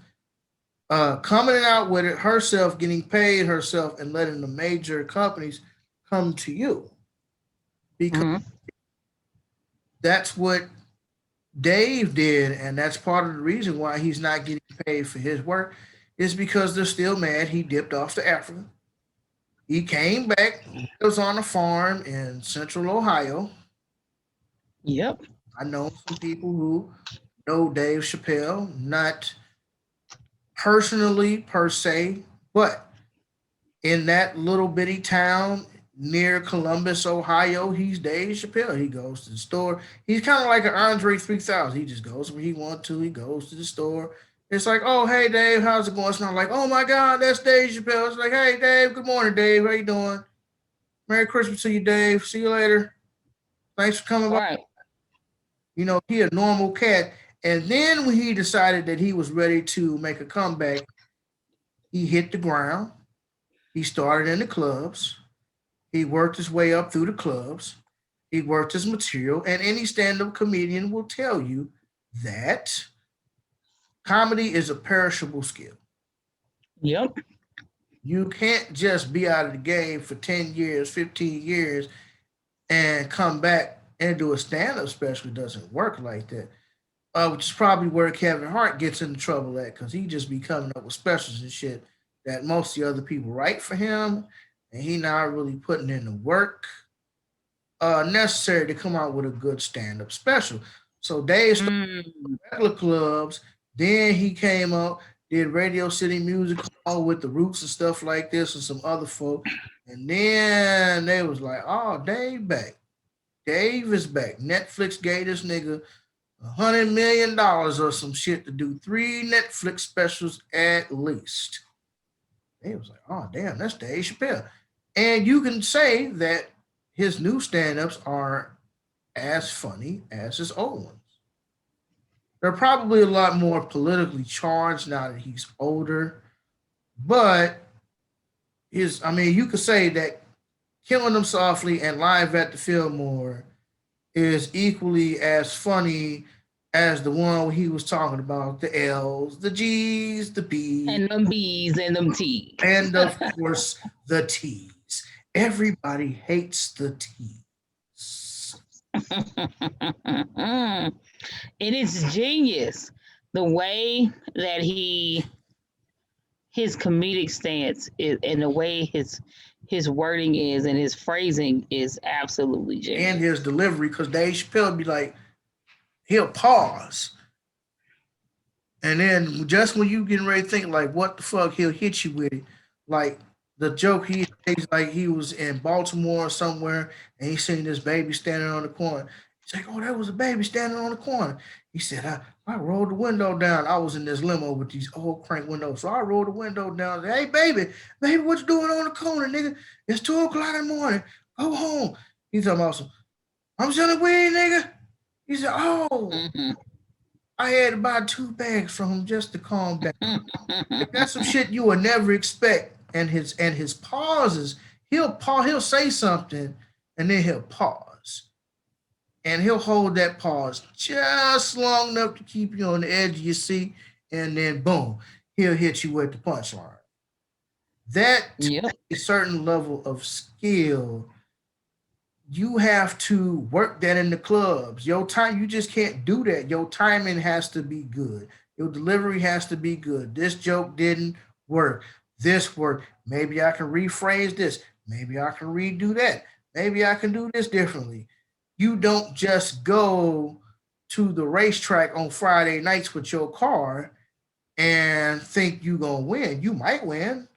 coming out with it herself, getting paid herself, and letting the major companies come to you. Because that's what Dave did, and that's part of the reason why he's not getting paid for his work, is because they're still mad he dipped off to Africa. He came back, lives on a farm in central Ohio. Yep. I know some people who know Dave Chappelle, not personally per se, but in that little bitty town near Columbus, Ohio, he's Dave Chappelle. He goes to the store. He's kind of like an Andre 3000. He just goes where he wants to. He goes to the store. It's like, oh, hey, Dave, how's it going? It's not like, oh, my God, that's Dave Chappelle. It's like, hey, Dave, good morning, Dave. How you doing? Merry Christmas to you, Dave. See you later. Thanks for coming by. You know, he a normal cat. And then when he decided that he was ready to make a comeback, he hit the ground. He started in the clubs. He worked his way up through the clubs. He worked his material. And any stand-up comedian will tell you that comedy is a perishable skill. Yep. You can't just be out of the game for 10 years, 15 years, and come back and do a stand-up special doesn't work like that. Which is probably where Kevin Hart gets into trouble at because he just be coming up with specials and shit that most of the other people write for him, and he not really putting in the work necessary to come out with a good stand-up special. So Dave started Mm. regular clubs, then he came up, did Radio City Music Hall with the Roots and stuff like this and some other folk, and then they was like, "Oh, Dave back. Dave is back. Netflix gave this nigga $100 million or some shit to do 3 Netflix specials at least." They was like, "Oh, damn, that's Dave Chappelle." And you can say that his new stand-ups are as funny as his old ones. They're probably a lot more politically charged now that he's older, but I mean, you could say that Killing Them Softly and Live at the Fillmore is equally as funny as the one where he was talking about the L's, the G's, the B's, And them B's and them T's. and of course the T's. Everybody hates the T's. It is genius the way that his comedic stance is, and the way his wording is and his phrasing is absolutely genius. And his delivery, because Dave Chappelle be like, he'll pause. And then just when you getting ready to think like what the fuck, he'll hit you with it. Like the joke he's like he was in Baltimore or somewhere and he seen this baby standing on the corner. He's like, "Oh, that was a baby standing on the corner." He said, I rolled the window down. I was in this limo with these old crank windows. So I rolled the window down. Said, "Hey, baby, what you doing on the corner, nigga? It's 2 o'clock in the morning. Go home." He's talking about some, "I'm selling weed, nigga." He said, "Oh, Mm-hmm. I had to buy 2 bags from him just to calm down." That's some shit you would never expect. And his pauses, he'll say something and then he'll pause. And he'll hold that pause just long enough to keep you on the edge of your seat, and then boom, he'll hit you with the punchline. That Yep. a certain level of skill, you have to work that in the clubs. Your time, you just can't do that. Your timing has to be good. Your delivery has to be good. This joke didn't work. This worked. Maybe I can rephrase this. Maybe I can redo that. Maybe I can do this differently. You don't just go to the racetrack on Friday nights with your car and think you gonna win. You might win,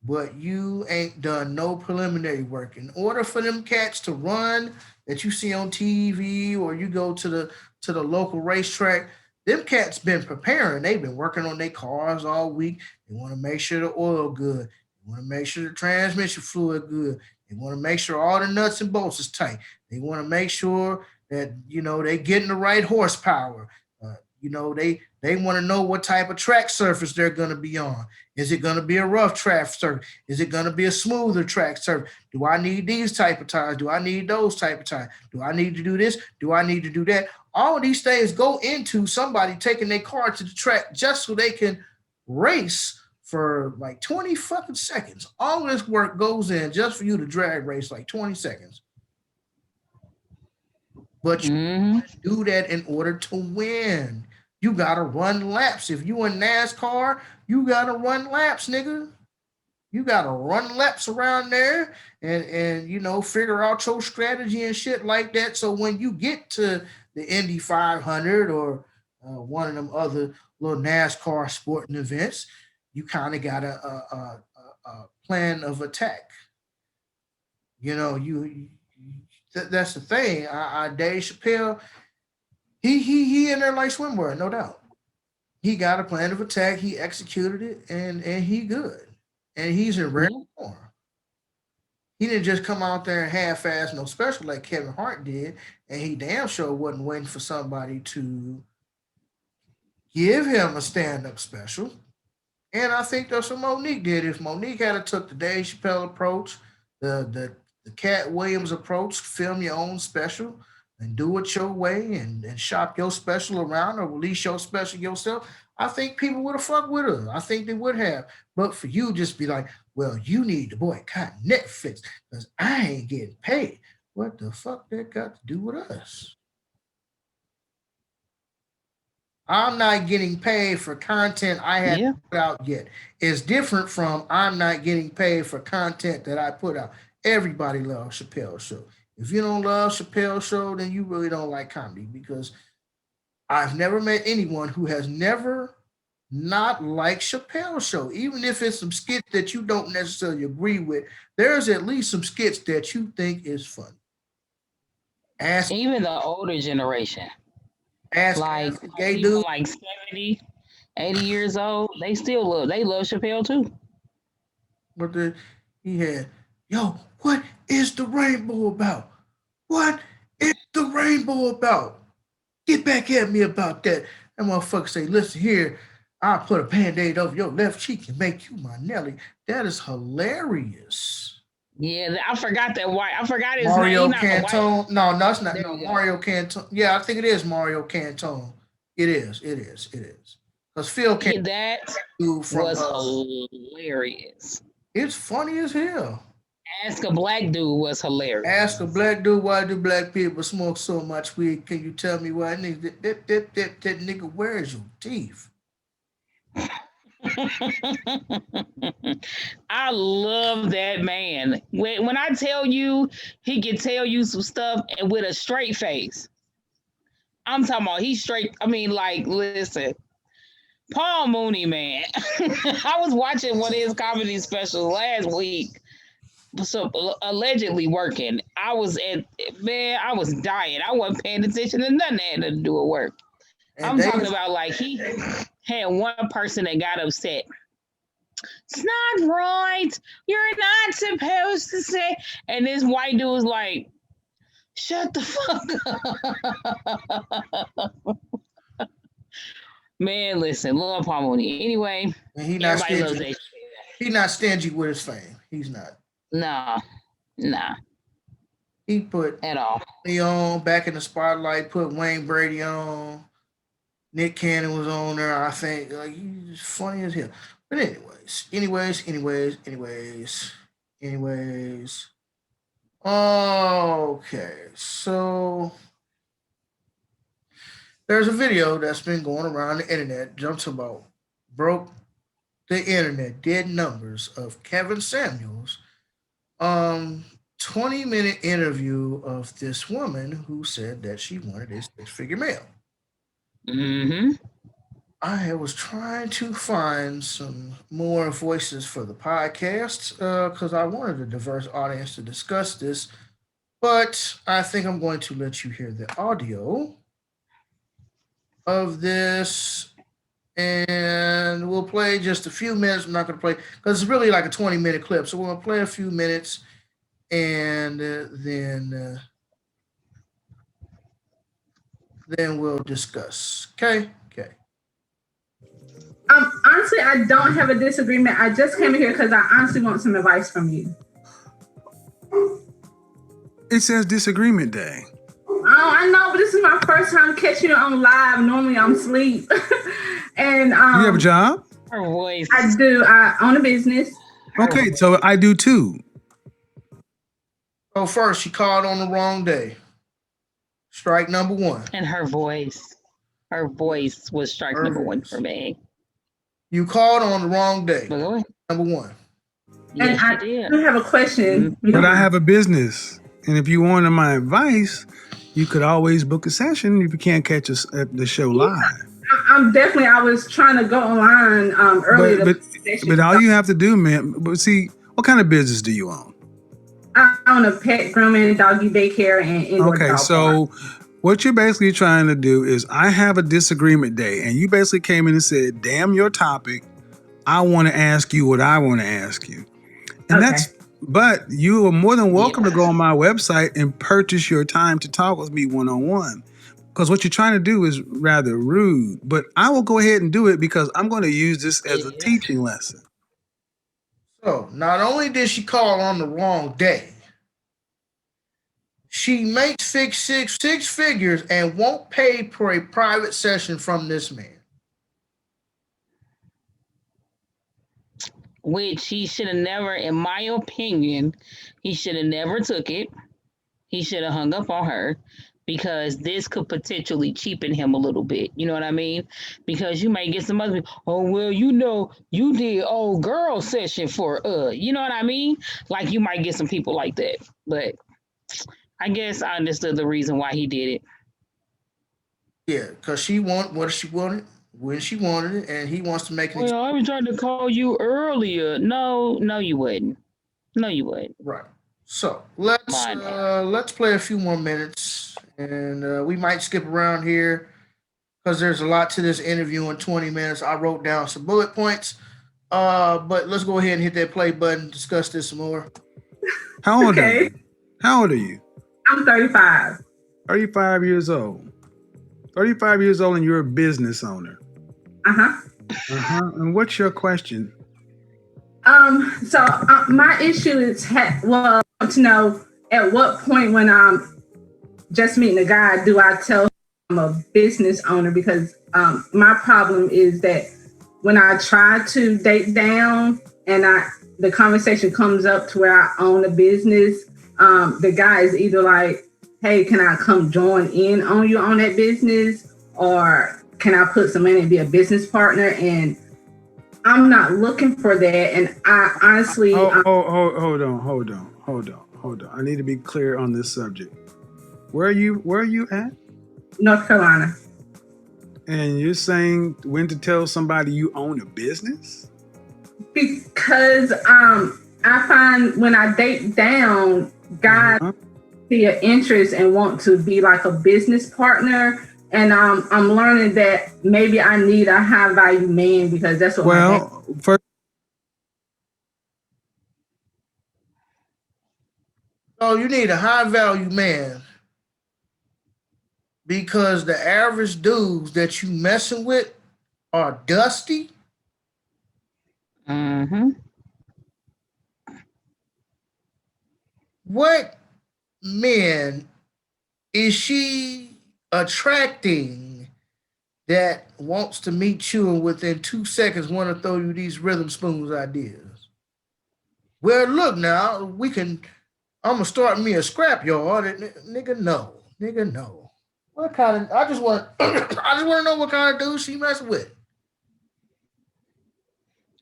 but you ain't done no preliminary work. In order for them cats to run that you see on TV or you go to the local racetrack, them cats been preparing. They've been working on their cars all week. They want to make sure the oil good. They want to make sure the transmission fluid good. They want to make sure all the nuts and bolts is tight. They want to make sure that they getting the right horsepower. They want to know what type of track surface they're going to be on. Is it going to be a rough track surface? Is it going to be a smoother track surface? Do I need these type of tires? Do I need those type of tires? Do I need to do this? Do I need to do that? All of these things go into somebody taking their car to the track just so they can race for like 20 fucking seconds. All of this work goes in just for you to drag race like 20 seconds. But you do that in order to win. You gotta run laps. If you in NASCAR, you gotta run laps, nigga. You gotta run laps around there and figure out your strategy and shit like that. So when you get to the Indy 500 or one of them other little NASCAR sporting events, you kind of got a plan of attack. That's the thing. Dave Chappelle, he in there like swimwear, no doubt. He got a plan of attack. He executed it, and he good. And he's in rare form. He didn't just come out there and half-ass no special like Kevin Hart did, and he damn sure wasn't waiting for somebody to give him a stand-up special. And I think that's what Monique did. If Monique had took the Dave Chappelle approach, the Cat Williams approach, film your own special and do it your way and shop your special around or release your special yourself, I think people would have fucked with her. I think they would have. But for you just be like, well, you need to boycott Netflix because I ain't getting paid. What the fuck that got to do with us? I'm not getting paid for content I haven't Yeah. put out yet. It's different from I'm not getting paid for content that I put out. Everybody loves Chappelle's show. If you don't love Chappelle's show, then you really don't like comedy because I've never met anyone who has never not liked Chappelle's show. Even if it's some skits that you don't necessarily agree with, there's at least some skits that you think is funny. Ask Even the older generation, like ask a gay people dude. like 70, 80 years old, they love Chappelle too. But he had, yo, what is the rainbow about? What is the rainbow about? Get back at me about that. That motherfucker say, listen here, I'll put a band-aid over your left cheek and make you my Nelly. That is hilarious. Yeah, I forgot that white. I forgot his name. Mario Not the white. Cantone. No, it's not. There No, you go. Mario Cantone. Yeah, I think it is Mario Cantone. It is. Because Phil Yeah, Cantone that from was hilarious. it's funny as hell. Ask a Black Dude was hilarious. Ask a black dude why do black people smoke so much weed? Can you tell me why? Nigga, that nigga, where is your teeth? I love that man. When I tell you, he can tell you some stuff and with a straight face. I'm talking about he's straight. I mean, like, listen, Paul Mooney, man. I was watching one of his comedy specials last week. So allegedly working. I was dying. I wasn't paying attention to nothing that had to do with work. And I'm talking about like he had one person that got upset. It's not right. You're not supposed to say. And this white dude was like, shut the fuck up. Man, listen, love Paul Mooney. Anyway, and he not everybody loves stingy. that. He not stingy with his fame. He's not. Nah, He put at all. Leon back in the spotlight. Put Wayne Brady on. Nick Cannon was on there. I think like he's funny as hell. But anyways. Okay, so there's a video that's been going around the internet. Jumps about broke the internet dead numbers of Kevin Samuels 20-minute interview of this woman who said that she wanted a six-figure male. Mm-hmm. I was trying to find some more voices for the podcast because I wanted a diverse audience to discuss this, but I think I'm going to let you hear the audio of this and we'll play just a few minutes. I'm not going to play because it's really like a 20-minute clip. So we're going to play a few minutes and then we'll discuss. Okay. Honestly, I don't have a disagreement. I just came in here because I honestly want some advice from you. It says disagreement day. Oh, I know, but this is my first time catching you on live. Normally I'm asleep. And You have a job? Her voice. I do. I own a business. Okay, so I do too. Oh, first, she called on the wrong day. Strike number one. And her voice. Her voice was strike number one for me. You called on the wrong day. But go ahead. Number one. And Yes, I you did. do have a question. But I have a business. And if you wanted my advice, you could always book a session if you can't catch us at the show live. I was trying to go online earlier. But all you have to do, man, but see, what kind of business do you own? I own a pet grooming, doggy daycare, and indoor Okay, dog so park. what you're basically trying to do is I have a disagreement day, and you basically came in and said, damn your topic, I want to ask you what I want to ask you. And Okay. but you are more than welcome to go on my website and purchase your time to talk with me one-on-one. Because what you're trying to do is rather rude, but I will go ahead and do it because I'm going to use this as a teaching lesson. So not only did she call on the wrong day, she makes six figures and won't pay for a private session from this man. Which he should have never, in my opinion, he should have never took it. he should have hung up on her, because this could potentially cheapen him a little bit. You know what I mean? Because you may get some other people, oh, well, you did old girl session for, you know what I mean? Like, you might get some people like that. But I guess I understood the reason why he did it. Yeah, because she want what she wanted when she wanted it, and he wants to make an Well, I was trying to call you earlier. No, you wouldn't. No, you wouldn't. right. So let's play a few more minutes, and we might skip around here because there's a lot to this interview in 20 minutes. I wrote down some bullet points, but let's go ahead and hit that play button. Discuss this some more. How old are you? How old are you? I'm 35. 35 years old. 35 years old, and you're a business owner. And what's your question? So my issue is, to know at what point when I'm just meeting a guy, do I tell him I'm a business owner? Because my problem is that when I try to date down and the conversation comes up to where I own a business, the guy is either like, hey, can I come join in on you on that business? Or can I put some money and be a business partner? And I'm not looking for that. And I honestly... Hold on. I need to be clear on this subject. Where are you at? North Carolina. And you're saying when to tell somebody you own a business? Because I find when I date down, guys see an interest and want to be like a business partner. And I'm learning that maybe I need a high value man, because that's what So you need a high value man, because the average dudes that you messing with are dusty. What men is she attracting that wants to meet you and within 2 seconds want to throw you these rhythm spoons ideas? Well, look now, I'm gonna start me a scrapyard. Nigga, no. What kind of? I just want to know what kind of dude she messing with.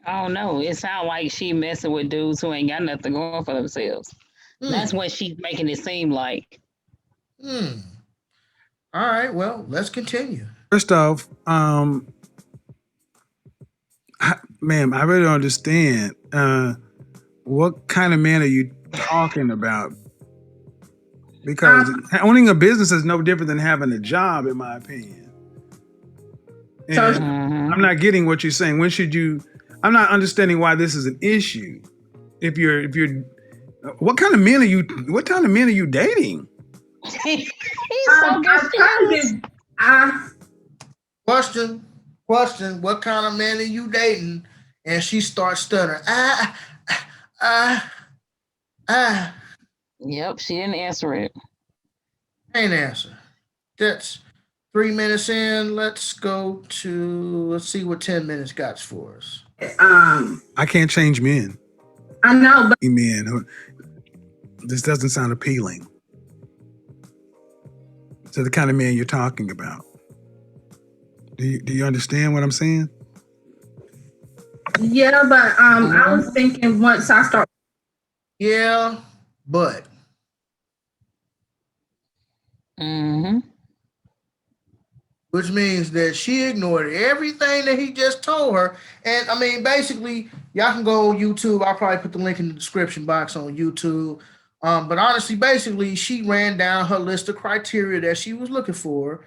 I don't know. It sounds like she messing with dudes who ain't got nothing going for themselves. That's what she's making it seem like. All right, well, let's continue. First off, ma'am, I really don't understand. What kind of man are you talking about? Because owning a business is no different than having a job, in my opinion. And I'm not getting what you're saying. When should you? I'm not understanding why this is an issue. If you're, what kind of men are you? What kind of men are you dating? He's so good. Question. What kind of man are you dating? And she starts stuttering. Yep, she didn't answer it. Ain't answer. That's 3 minutes in. Let's see what 10 minutes got for us. I can't change men. I know, but men. This doesn't sound appealing. So the kind of man you're talking about. Do you understand what I'm saying? Yeah, but I was thinking once I start. Yeah, but. Which means that she ignored everything that he just told her. And I mean, basically, y'all can go on YouTube. I'll probably put the link in the description box on YouTube. But honestly, basically, she ran down her list of criteria that she was looking for.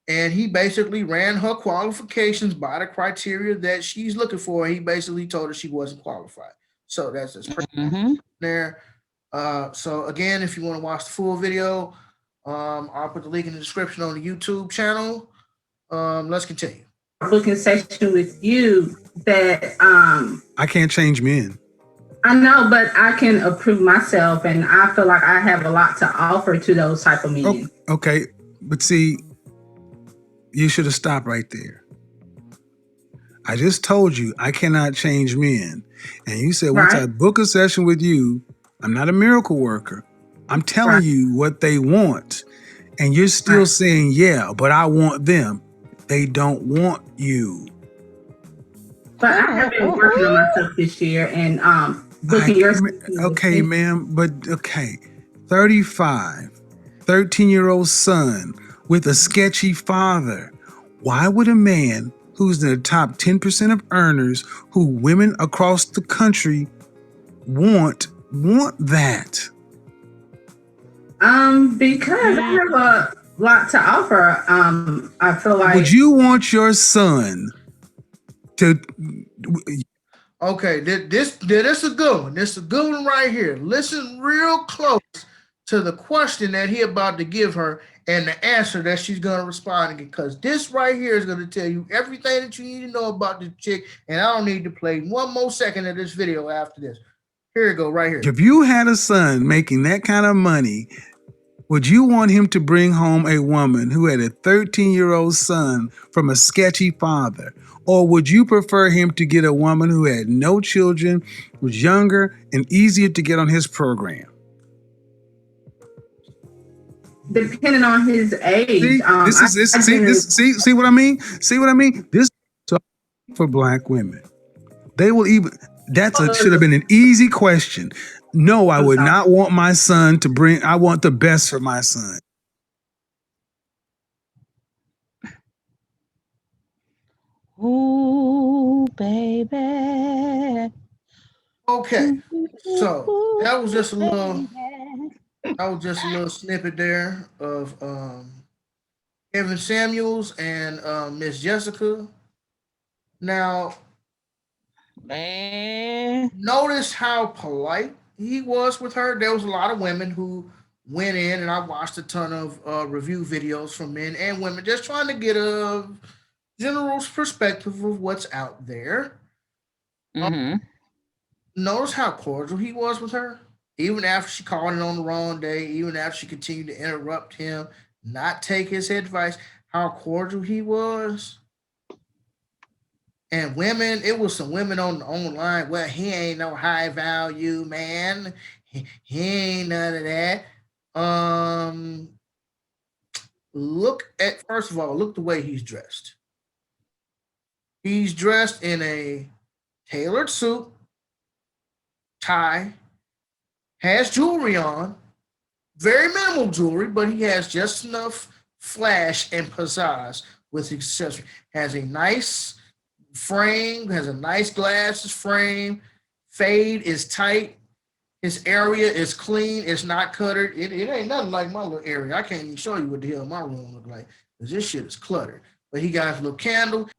And he basically ran her qualifications by the criteria that she's looking for. And he basically told her she wasn't qualified. So that's just there. So again, if you want to watch the full video, I'll put the link in the description on the YouTube channel. Let's continue. Booking session with you that I can't change men. I know, but I can approve myself, and I feel like I have a lot to offer to those type of men. Okay, but see, you should have stopped right there. I just told you I cannot change men, and you said once I book a session with you, I'm not a miracle worker. I'm telling you what they want. And you're still saying, yeah, but I want them. They don't want you. But I have been working on myself this year and booking your okay, ma'am, but okay. 35, 13-year-old son with a sketchy father. Why would a man who's in the top 10% of earners, who women across the country want that? Because I have a lot to offer. I feel like. Would you want your son to? Okay, this is a good one. This is a good one right here. Listen real close to the question that he about to give her and the answer that she's gonna respond, because this right here is gonna tell you everything that you need to know about this chick. And I don't need to play one more second of this video after this. Here you go, right here. If you had a son making that kind of money, would you want him to bring home a woman who had a 13-year-old son from a sketchy father? Or would you prefer him to get a woman who had no children, was younger, and easier to get on his program? Depending on his age. See what I mean? See what I mean? This is for Black women. They will even. Should have been an easy question. No, I would not want my son to bring. I want the best for my son. Ooh, baby. Okay, so that was just a little snippet there of Kevin Samuels and Miss Jessica. Now, Man. notice how polite he was with her. There was a lot of women who went in, and I watched a ton of review videos from men and women just trying to get a general perspective of what's out there. Notice how cordial he was with her, even after she called it on the wrong day, even after she continued to interrupt him, not take his advice, how cordial he was. And women, it was some women on the online. Well, he ain't no high value man. He ain't none of that. First of all, look the way he's dressed. He's dressed in a tailored suit, tie, has jewelry on, very minimal jewelry, but he has just enough flash and pizzazz with his accessory. Has a nice frame, has a nice glasses frame, fade is tight, his area is clean, it's not cluttered. It ain't nothing like my little area. I can't even show you what the hell my room look like, because this shit is cluttered. But he got his little candle.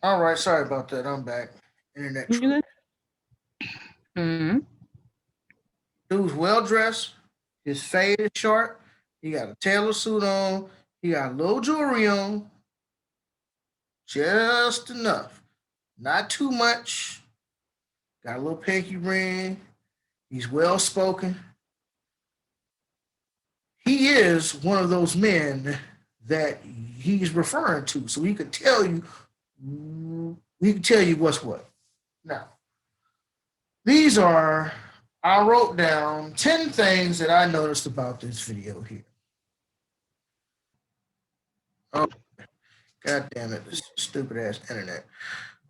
All right, sorry about that. I'm back. Internet. Dude's well dressed. His fade is short. He got a tailor suit on. He got a little jewelry on. Just enough. Not too much. Got a little pinky ring. He's well spoken. He is one of those men that he's referring to. So he could tell you what's what. Now, I wrote down 10 things that I noticed about this video here. Oh, God damn it, this stupid ass internet.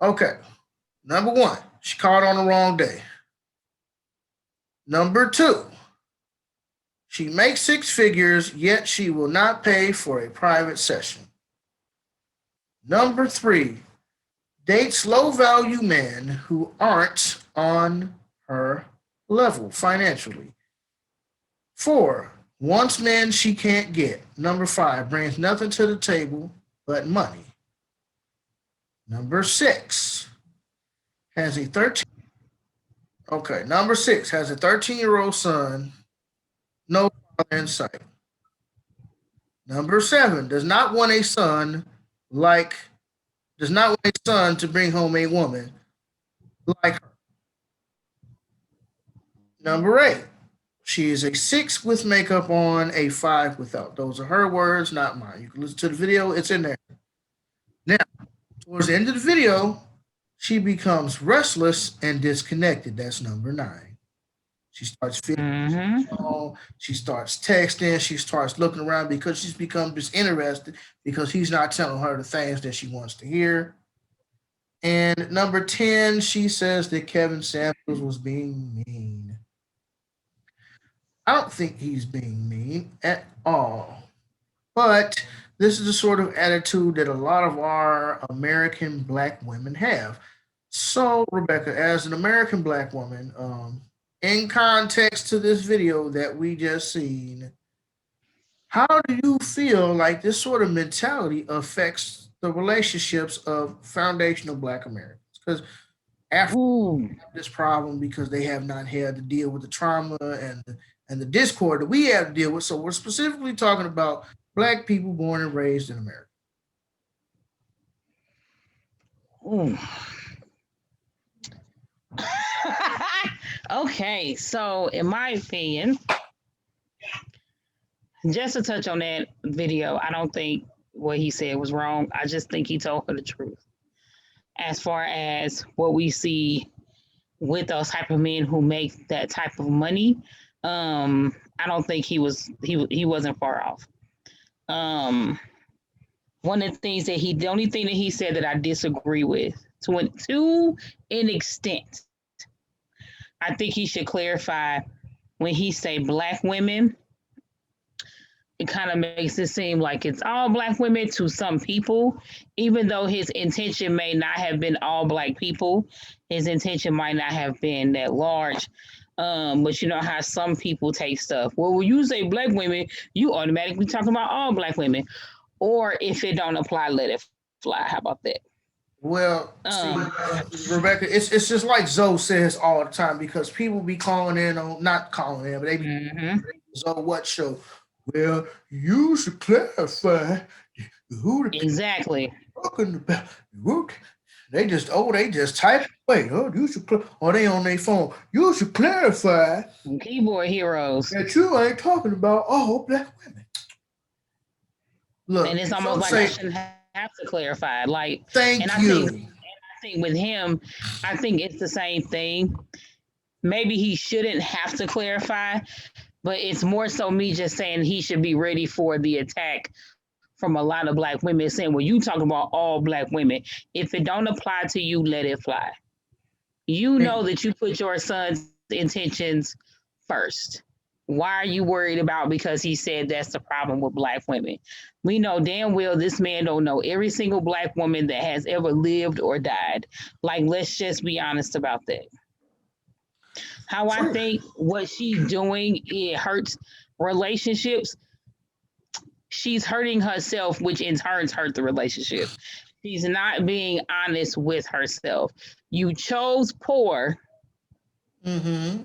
Okay, number 1, she called on the wrong day. Number 2, she makes 6 figures, yet she will not pay for a private session. Number 3, dates low-value men who aren't on her level financially. 4, wants men she can't get. Number 5, brings nothing to the table but money. Number 6, has a 13-year-old son, no father in sight. Number 7, does not want a son to bring home a woman like her. Number 8, she is a 6 with makeup on, a 5 without. Those are her words, not mine. You can listen to the video, it's in there. Now, towards the end of the video, she becomes restless and disconnected. That's number 9. She starts feeling phone. She starts texting. She starts looking around because she's become disinterested because he's not telling her the things that she wants to hear. And number 10, she says that Kevin Samuels was being mean. I don't think he's being mean at all. But this is the sort of attitude that a lot of our American black women have. So, Rebecca, as an American black woman, in context to this video that we just seen, how do you feel like this sort of mentality affects the relationships of foundational black Americans? Because Africans have this problem because they have not had to deal with the trauma and the discord that we have to deal with. So we're specifically talking about black people born and raised in America. Okay, so in my opinion, just to touch on that video, I don't think what he said was wrong. I just think he told her the truth. As far as what we see with those type of men who make that type of money, I don't think he wasn't far off. One of the things that the only thing that he said that I disagree with to an extent, I think he should clarify when he say black women. It kind of makes it seem like it's all black women to some people, even though his intention may not have been all black people. His intention might not have been that large. But you know how some people take stuff. Well, when you say black women, you automatically talking about all black women. Or if it don't apply, let it fly. How about that? Well, see, Rebecca, it's just like Zoe says all the time because people be calling in on, not calling in, but they be Zoe what show? Well, you should clarify who the exactly talking about. They just type away. Oh, you should or they on their phone. You should clarify. Keyboard heroes. That you ain't talking about all black women. Look, and it's almost like I shouldn't have to clarify. Like, thank and you. I think with him, I think it's the same thing. Maybe he shouldn't have to clarify, but it's more so me just saying he should be ready for the attack from a lot of black women saying, well, you talking about all black women. If it don't apply to you, let it fly. You know that you put your son's intentions first. Why are you worried about because he said that's the problem with black women? We know damn well this man don't know every single black woman that has ever lived or died. Like, let's just be honest about that. How I think what she's doing, it hurts relationships. She's hurting herself, which in turn hurt the relationship. She's not being honest with herself. You chose poor. Mm-hmm.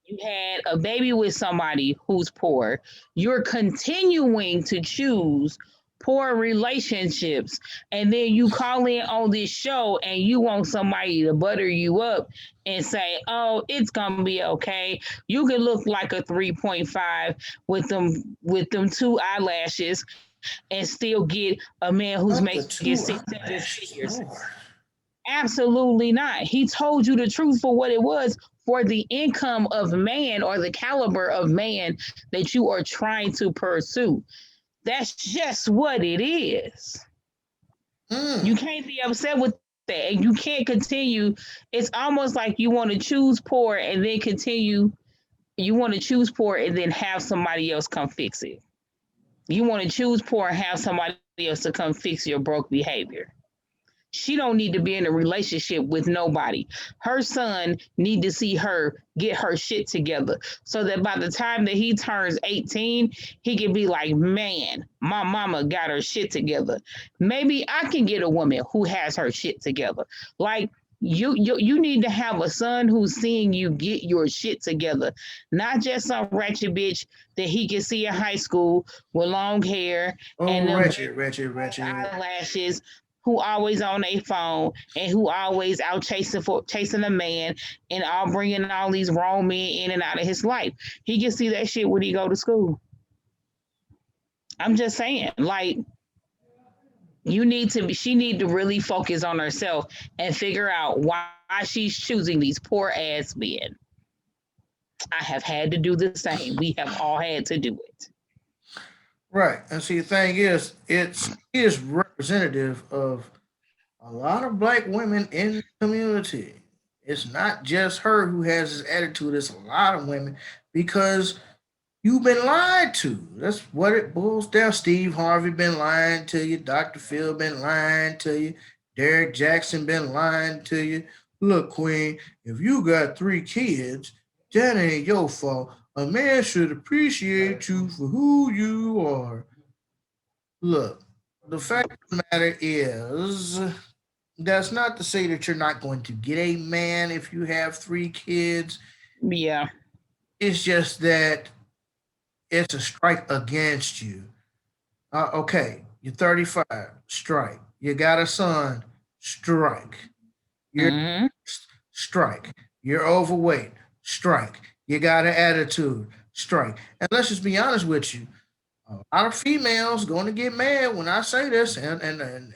You had a baby with somebody who's poor. You're continuing to choose poor relationships. And then you call in on this show and you want somebody to butter you up and say, oh, it's going to be okay. You can look like a 3.5 with them 2 eyelashes and still get a man who's making 6, 7 figures. Absolutely not. He told you the truth for what it was, for the income of man or the caliber of man that you are trying to pursue. That's just what it is. You can't be upset with that. And you can't continue. It's almost like you want to choose poor and then continue. You want to choose poor and then have somebody else come fix it. You want to choose poor and have somebody else to come fix your broke behavior. She don't need to be in a relationship with nobody. Her son need to see her get her shit together so that by the time that he turns 18, he can be like, man, my mama got her shit together. Maybe I can get a woman who has her shit together. Like, you need to have a son who's seeing you get your shit together, not just some ratchet bitch that he can see in high school with long hair and ratchet eyelashes, who always on a phone and who always out chasing a man and all bringing all these wrong men in and out of his life. He can see that shit when he go to school. I'm just saying, like, she need to really focus on herself and figure out why she's choosing these poor ass men. I have had to do the same. We have all had to do it. Right. And see, the thing is, it is representative of a lot of black women in the community. It's not just her who has this attitude, it's a lot of women because you've been lied to. That's what it boils down. Steve Harvey been lying to you. Dr. Phil been lying to you. Derek Jackson been lying to you. Look, Queen, if you got 3 kids, that ain't your fault. A man should appreciate you for who you are. Look, the fact of the matter is, that's not to say that you're not going to get a man if you have 3 kids. Yeah. It's just that it's a strike against you. Okay, you're 35, strike. You got a son, strike. You're strike. You're overweight, strike. You got an attitude, strike. And let's just be honest with you. A lot of females going to get mad when I say this, and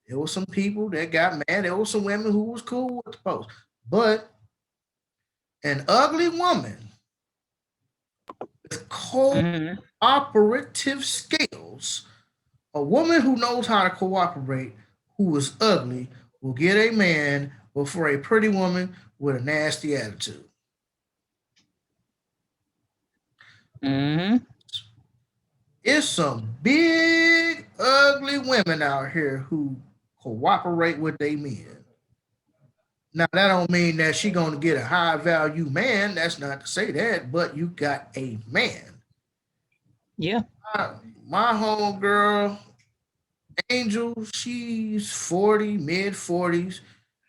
there were some people that got mad. There were some women who was cool with the post. But an ugly woman with cooperative skills, a woman who knows how to cooperate, who is ugly, will get a man before a pretty woman with a nasty attitude. It's some big, ugly women out here who cooperate with their men. Now, that don't mean that she going to get a high-value man. That's not to say that, but you got a man. Yeah. My homegirl, Angel, she's 40, mid-40s.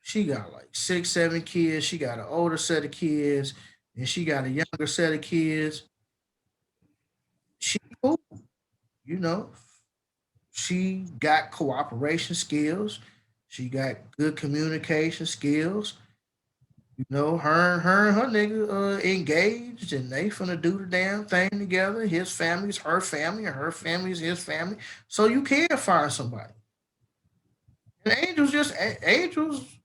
She got like 6, 7 kids. She got an older set of kids, and she got a younger set of kids. She cool. You know, she got cooperation skills. She got good communication skills. You know, her and her nigga engaged, and they finna do the damn thing together. His family's her family, and her family's his family. So you can find somebody. And Angel's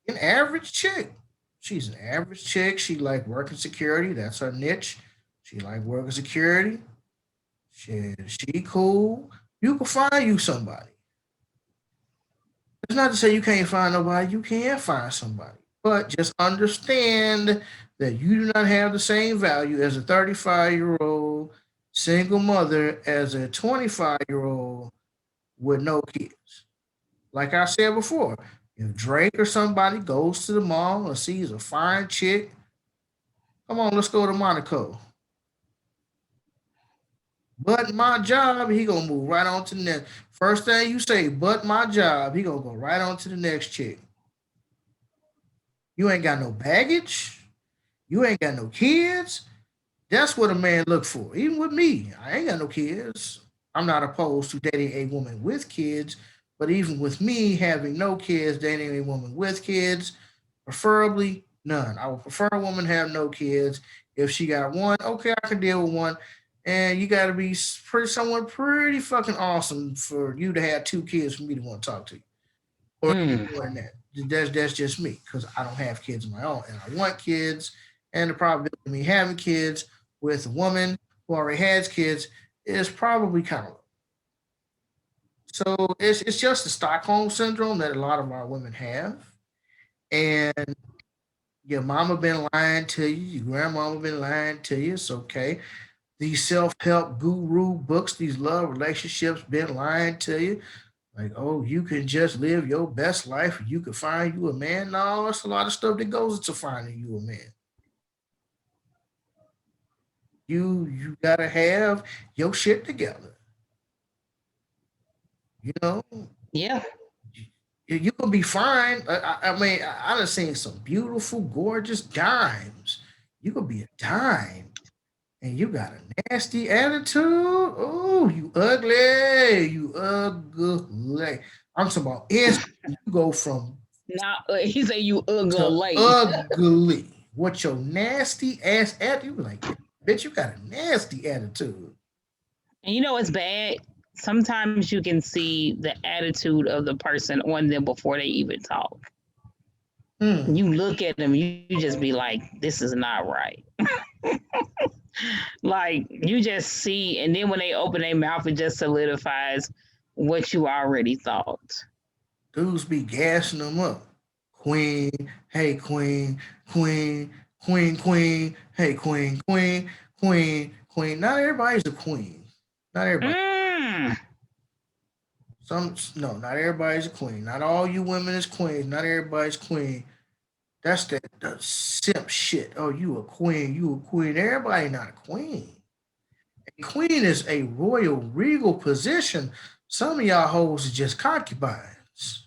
an average chick. She's an average chick. She like working security. That's her niche. She like working security. She cool. You can find you somebody. It's not to say you can't find nobody. You can find somebody. But just understand that you do not have the same value as a 35-year-old single mother as a 25-year-old with no kids. Like I said before, if Drake or somebody goes to the mall and sees a fine chick, come on, let's go to Monaco. But my job, he gonna move right on to the next. First thing you say, but my job, he gonna go right on to the next chick. You ain't got no baggage. You ain't got no kids. That's what a man look for. Even with me, I ain't got no kids. I'm not opposed to dating a woman with kids, but even with me having no kids, dating a woman with kids, preferably none. I would prefer a woman have no kids. If she got one, okay, I can deal with one. And you got to be someone pretty fucking awesome for you to have 2 kids for me to want to talk to you. Or more than that. That's just me because I don't have kids of my own. And I want kids. And the probability of me having kids with a woman who already has kids is probably kind of low. So it's just the Stockholm syndrome that a lot of our women have. And your mama been lying to you. Your grandmama been lying to you. It's okay. These self-help guru books, these love relationships been lying to you. Like, oh, you can just live your best life. You can find you a man. No, it's a lot of stuff that goes into finding you a man. You gotta have your shit together. You know? Yeah. You can be fine. I mean, I done seen some beautiful, gorgeous dimes. You could be a dime. And you got a nasty attitude. Oh, you ugly. You ugly. I'm talking about instantly. You go from Now he say you ugly. ugly. What your nasty ass attitude? You like, bitch, you got a nasty attitude. And you know it's bad. Sometimes you can see the attitude of the person on them before they even talk. You look at them, you just be like, this is not right. Like you just see, and then when they open their mouth, it just solidifies what you already thought. Dudes be gassing them up. Queen, hey queen, queen, queen, queen, hey queen, queen, queen, queen. Not everybody's a queen. Not everybody. Mm. Not everybody's a queen. Not all you women is queens. Not everybody's queen. That's the simp shit. Oh, you a queen, you a queen. Everybody not a queen. A queen is a royal, regal position. Some of y'all hoes are just concubines.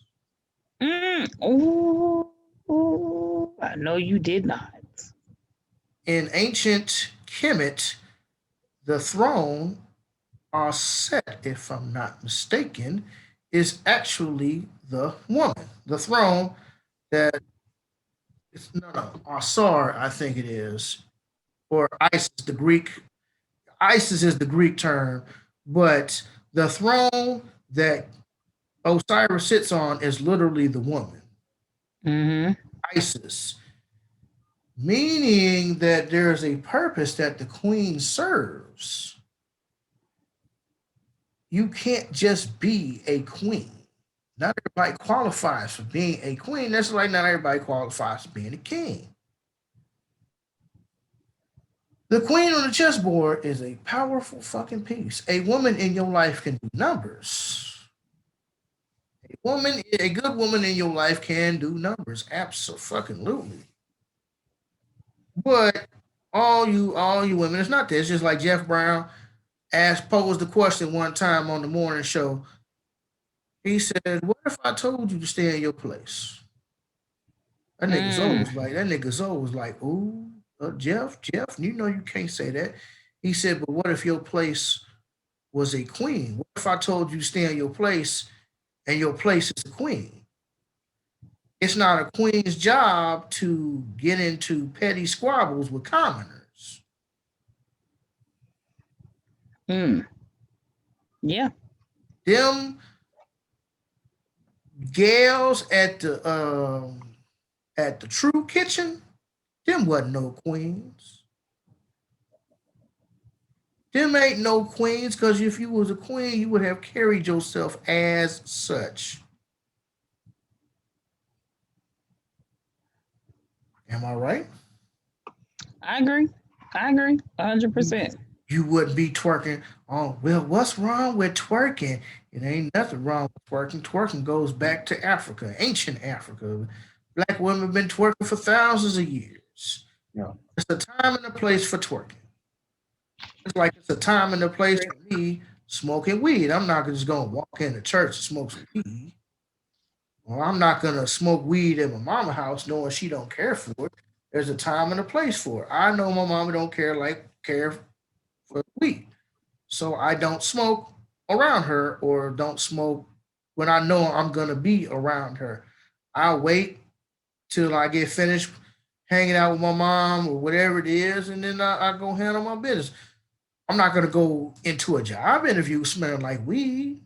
Ooh, I know you did not. In ancient Kemet, the throne, or set, if I'm not mistaken, is actually the woman. The throne that Asar, I think it is, or Isis, the Greek. Isis is the Greek term, but the throne that Osiris sits on is literally the woman, Mm-hmm. Isis, meaning that there is a purpose that the queen serves. You can't just be a queen. Not everybody qualifies for being a queen. That's like not everybody qualifies for being a king. The queen on the chessboard is a powerful fucking piece. A woman in your life can do numbers. A good woman in your life can do numbers. Absolutely. But all you women, it's not this. Just like Jeff Brown posed the question one time on the morning show. He said, "What if I told you to stay in your place?" That nigga Zoe was like, "Ooh, Jeff, you know you can't say that." He said, "But what if your place was a queen? What if I told you to stay in your place and your place is a queen?" It's not a queen's job to get into petty squabbles with commoners. Yeah. Them gals at the True Kitchen, them wasn't no queens. Them ain't no queens, because if you was a queen, you would have carried yourself as such. Am I right? I agree. 100%. You wouldn't be twerking. Oh, well, what's wrong with twerking? It ain't nothing wrong with twerking. Twerking goes back to Africa, ancient Africa. Black women have been twerking for thousands of years. Yeah. It's a time and a place for twerking. It's like it's a time and a place for me smoking weed. I'm not just going to walk into church and smoke some weed. Or I'm not going to smoke weed at my mama's house knowing she don't care for it. There's a time and a place for it. I know my mama don't care for weed. So I don't smoke around her, or don't smoke when I know I'm going to be around her. I wait till I get finished hanging out with my mom or whatever it is, and then I go handle my business. I'm not going to go into a job interview smelling like weed.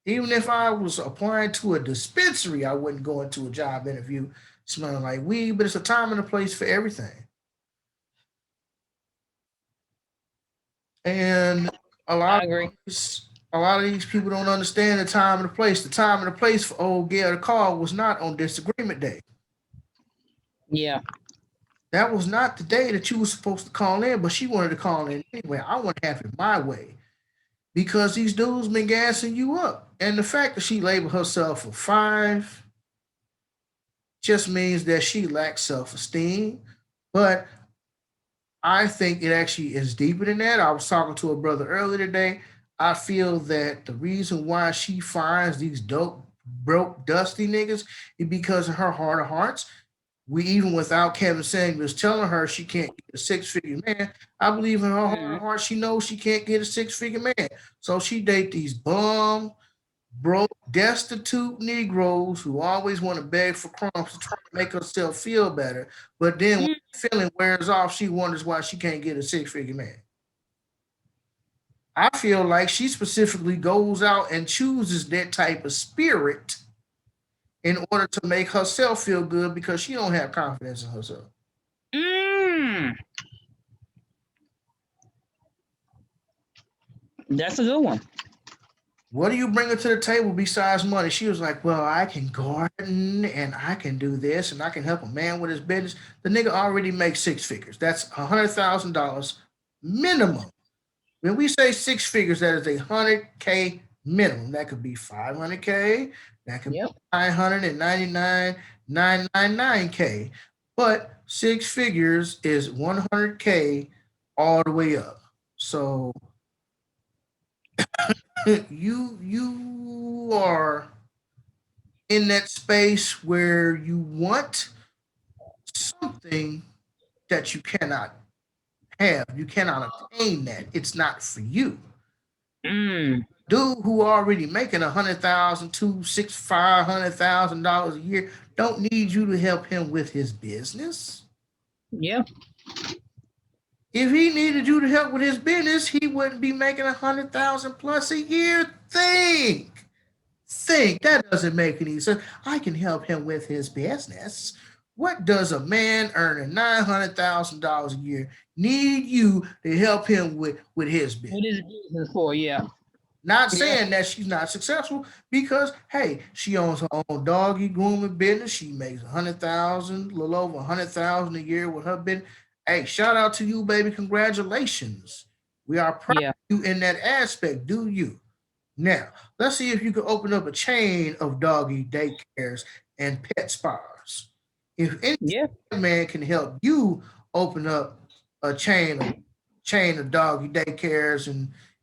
Even if I was applying to a dispensary, I wouldn't go into a job interview smelling like weed, but it's a time and a place for everything. And a lot of these people don't understand the time and the place. The time and the place for old Gail to call was not on disagreement day. Yeah. That was not the day that you were supposed to call in, but she wanted to call in anyway. I want to have it my way, because these dudes been gassing you up. And the fact that she labeled herself a 5 just means that she lacks self-esteem. But I think it actually is deeper than that. I was talking to a brother earlier today. I feel that the reason why she finds these dope, broke, dusty niggas is because in her heart of hearts, even without Kevin Samuels telling her she can't get a 6-figure man, I believe in her heart of hearts she knows she can't get a 6-figure man. So she date these bum, broke, destitute Negroes who always want to beg for crumbs to try to make herself feel better. But then when the feeling wears off, she wonders why she can't get a 6-figure man. I feel like she specifically goes out and chooses that type of spirit in order to make herself feel good, because she don't have confidence in herself. That's a good one. What do you bring her to the table besides money? She was like, well, I can garden and I can do this and I can help a man with his business. The nigga already makes six figures. That's $100,000 minimum. When we say six figures, that is 100K minimum. That could be 500K. That could be 999,999K. But six figures is 100K all the way up. So you are in that space where you want something that you cannot have. You cannot obtain that. It's not for you. Dude who already making 100,000, $500,000 a year don't need you to help him with his business. Yeah. If he needed you to help with his business, he wouldn't be making 100,000 plus a year. Think that doesn't make any sense. I can help him with his business. What does a man earning $900,000 a year need you to help him with his business? What is business for? Yeah. Not saying that she's not successful because, hey, she owns her own doggy grooming business. She makes 100,000, a little over 100,000 a year with her business. Hey, shout out to you, baby. Congratulations. We are proud of you in that aspect. Do you? Now, let's see if you can open up a chain of doggy daycares and pet spas. If any man can help you open up a chain of doggy daycares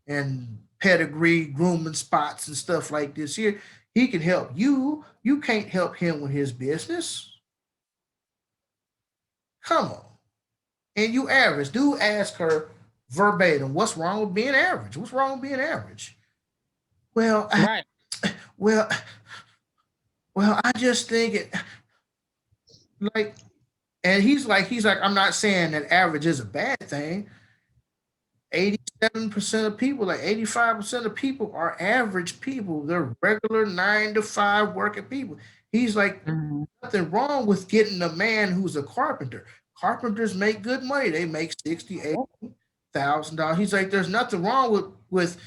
and pedigree grooming spots and stuff like this here, he can help you. You can't help him with his business. Come on. And you average. Do ask her verbatim, what's wrong with being average? What's wrong with being average? Well, well, I just think it like, and he's like, I'm not saying that average is a bad thing. 87% of people, like 85% of people are average people. They're regular 9 to 5 working people. He's like, nothing wrong with getting a man who's a carpenter. Carpenters make good money. They make $60,000, $80,000. He's like, there's nothing wrong with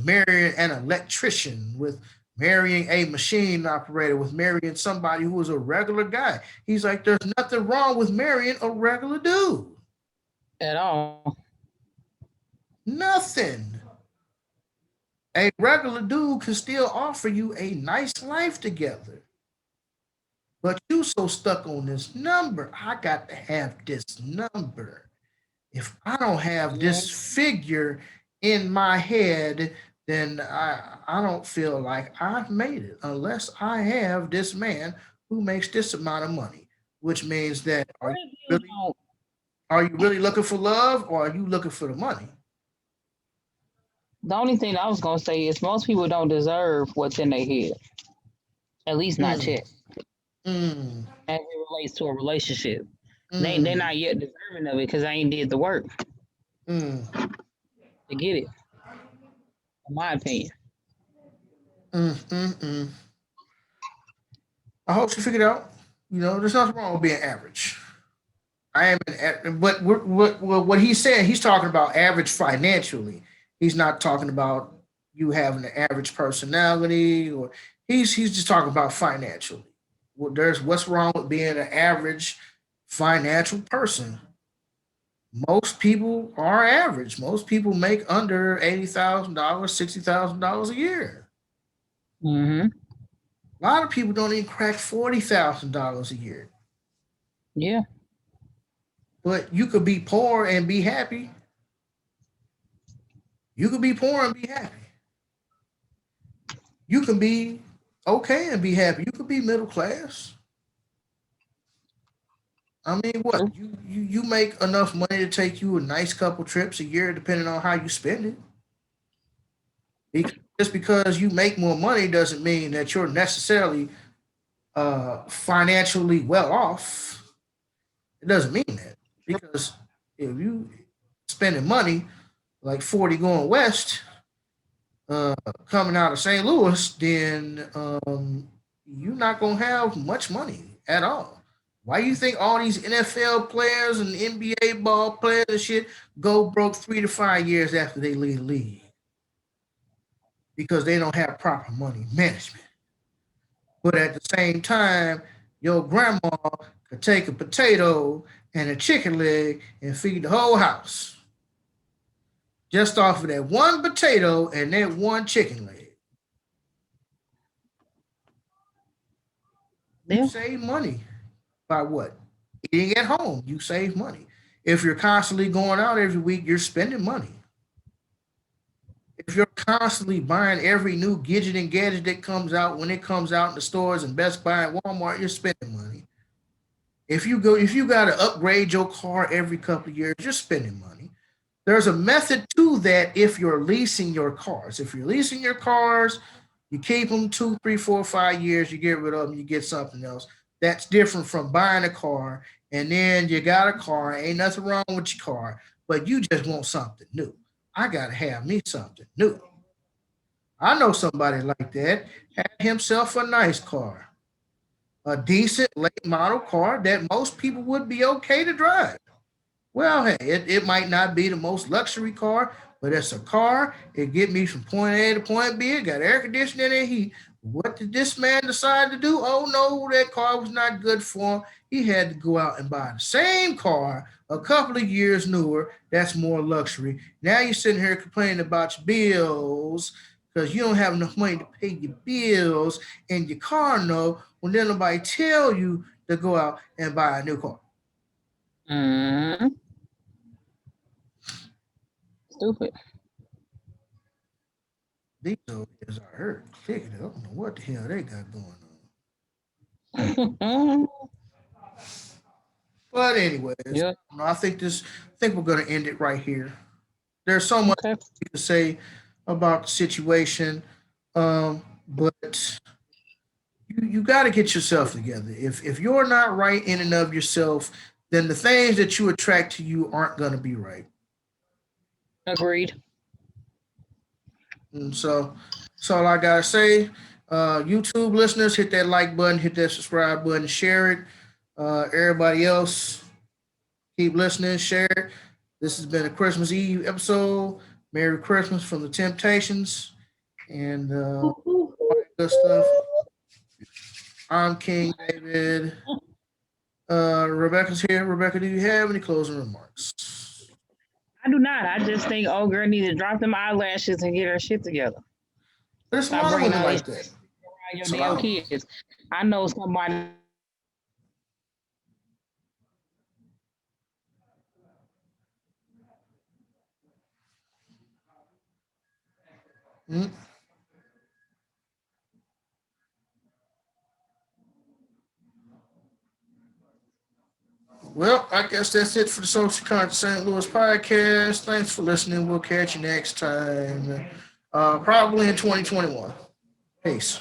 marrying an electrician, with marrying a machine operator, with marrying somebody who is a regular guy. He's like, there's nothing wrong with marrying a regular dude. At all. Nothing. A regular dude can still offer you a nice life together. But you so stuck on this number. I got to have this number. If I don't have this figure in my head, then I don't feel like I've made it unless I have this man who makes this amount of money, which means that are you really looking for love or are you looking for the money? The only thing I was going to say is most people don't deserve what's in their head. At least not yet. As it relates to a relationship. They're not yet deserving of it because I ain't did the work to get it. In my opinion. I hope she figured out. You know, there's nothing wrong with being average. But what he's saying, he's talking about average financially. He's not talking about you having an average personality, or he's just talking about financially. What's wrong with being an average financial person? Most people are average. Most people make under $80,000, $60,000 a year. A lot of people don't even crack $40,000 a year. Yeah. But you could be poor and be happy. You could be poor and be happy. You can be okay and be happy. You could be middle class. I mean, what? You make enough money to take you a nice couple trips a year, depending on how you spend it. Just because you make more money doesn't mean that you're necessarily financially well off. It doesn't mean that. Because if you spending money like 40 going west, coming out of St. Louis, then you're not going to have much money at all. Why you think all these NFL players and NBA ball players and shit go broke 3 to 5 years after they leave the league? Because they don't have proper money management. But at the same time, your grandma could take a potato and a chicken leg and feed the whole house. Just off of that one potato and that one chicken leg. Yeah. You save money by what? Eating at home. You save money. If you're constantly going out every week, you're spending money. If you're constantly buying every new gadget that comes out when it comes out in the stores and Best Buy and Walmart, you're spending money. If you got to upgrade your car every couple of years, you're spending money. There's a method to that if you're leasing your cars. If you're leasing your cars, you keep them 2, 3, 4, 5 years, you get rid of them, you get something else. That's different from buying a car and then you got a car, ain't nothing wrong with your car, but you just want something new. I got to have me something new. I know somebody like that, had himself a nice car, a decent late model car that most people would be okay to drive. Well, hey, it might not be the most luxury car, but it's a car. It get me from point A to point B. It got air conditioning and heat. What did this man decide to do? Oh, no, that car was not good for him. He had to go out and buy the same car a couple of years newer. That's more luxury. Now you're sitting here complaining about your bills because you don't have enough money to pay your bills and your car no, when then nobody tell you to go out and buy a new car. Mm. Stupid. These old kids are hurt. Clicking it. I don't know what the hell they got going on. But anyways, Yeah. I think we're gonna end it right here. There's so much Okay. to say about the situation, but you got to get yourself together. If you're not right in and of yourself, then the things that you attract to you aren't gonna be right. Agreed. And so that's all I gotta say. YouTube listeners, hit that like button, hit that subscribe button, share it. Everybody else, keep listening, share it. This has been a Christmas Eve episode. Merry Christmas from the Temptations and all that good stuff. I'm King David. Rebecca's here. Rebecca, do you have any closing remarks? I do not. I just think old girl needs to drop them eyelashes and get her shit together. There's a Stop lot of bringing women all like these that. around your damn kids. I know somebody. Mm. Well, I guess that's it for the Social Conscious St. Louis podcast. Thanks for listening. We'll catch you next time, probably in 2021. Peace.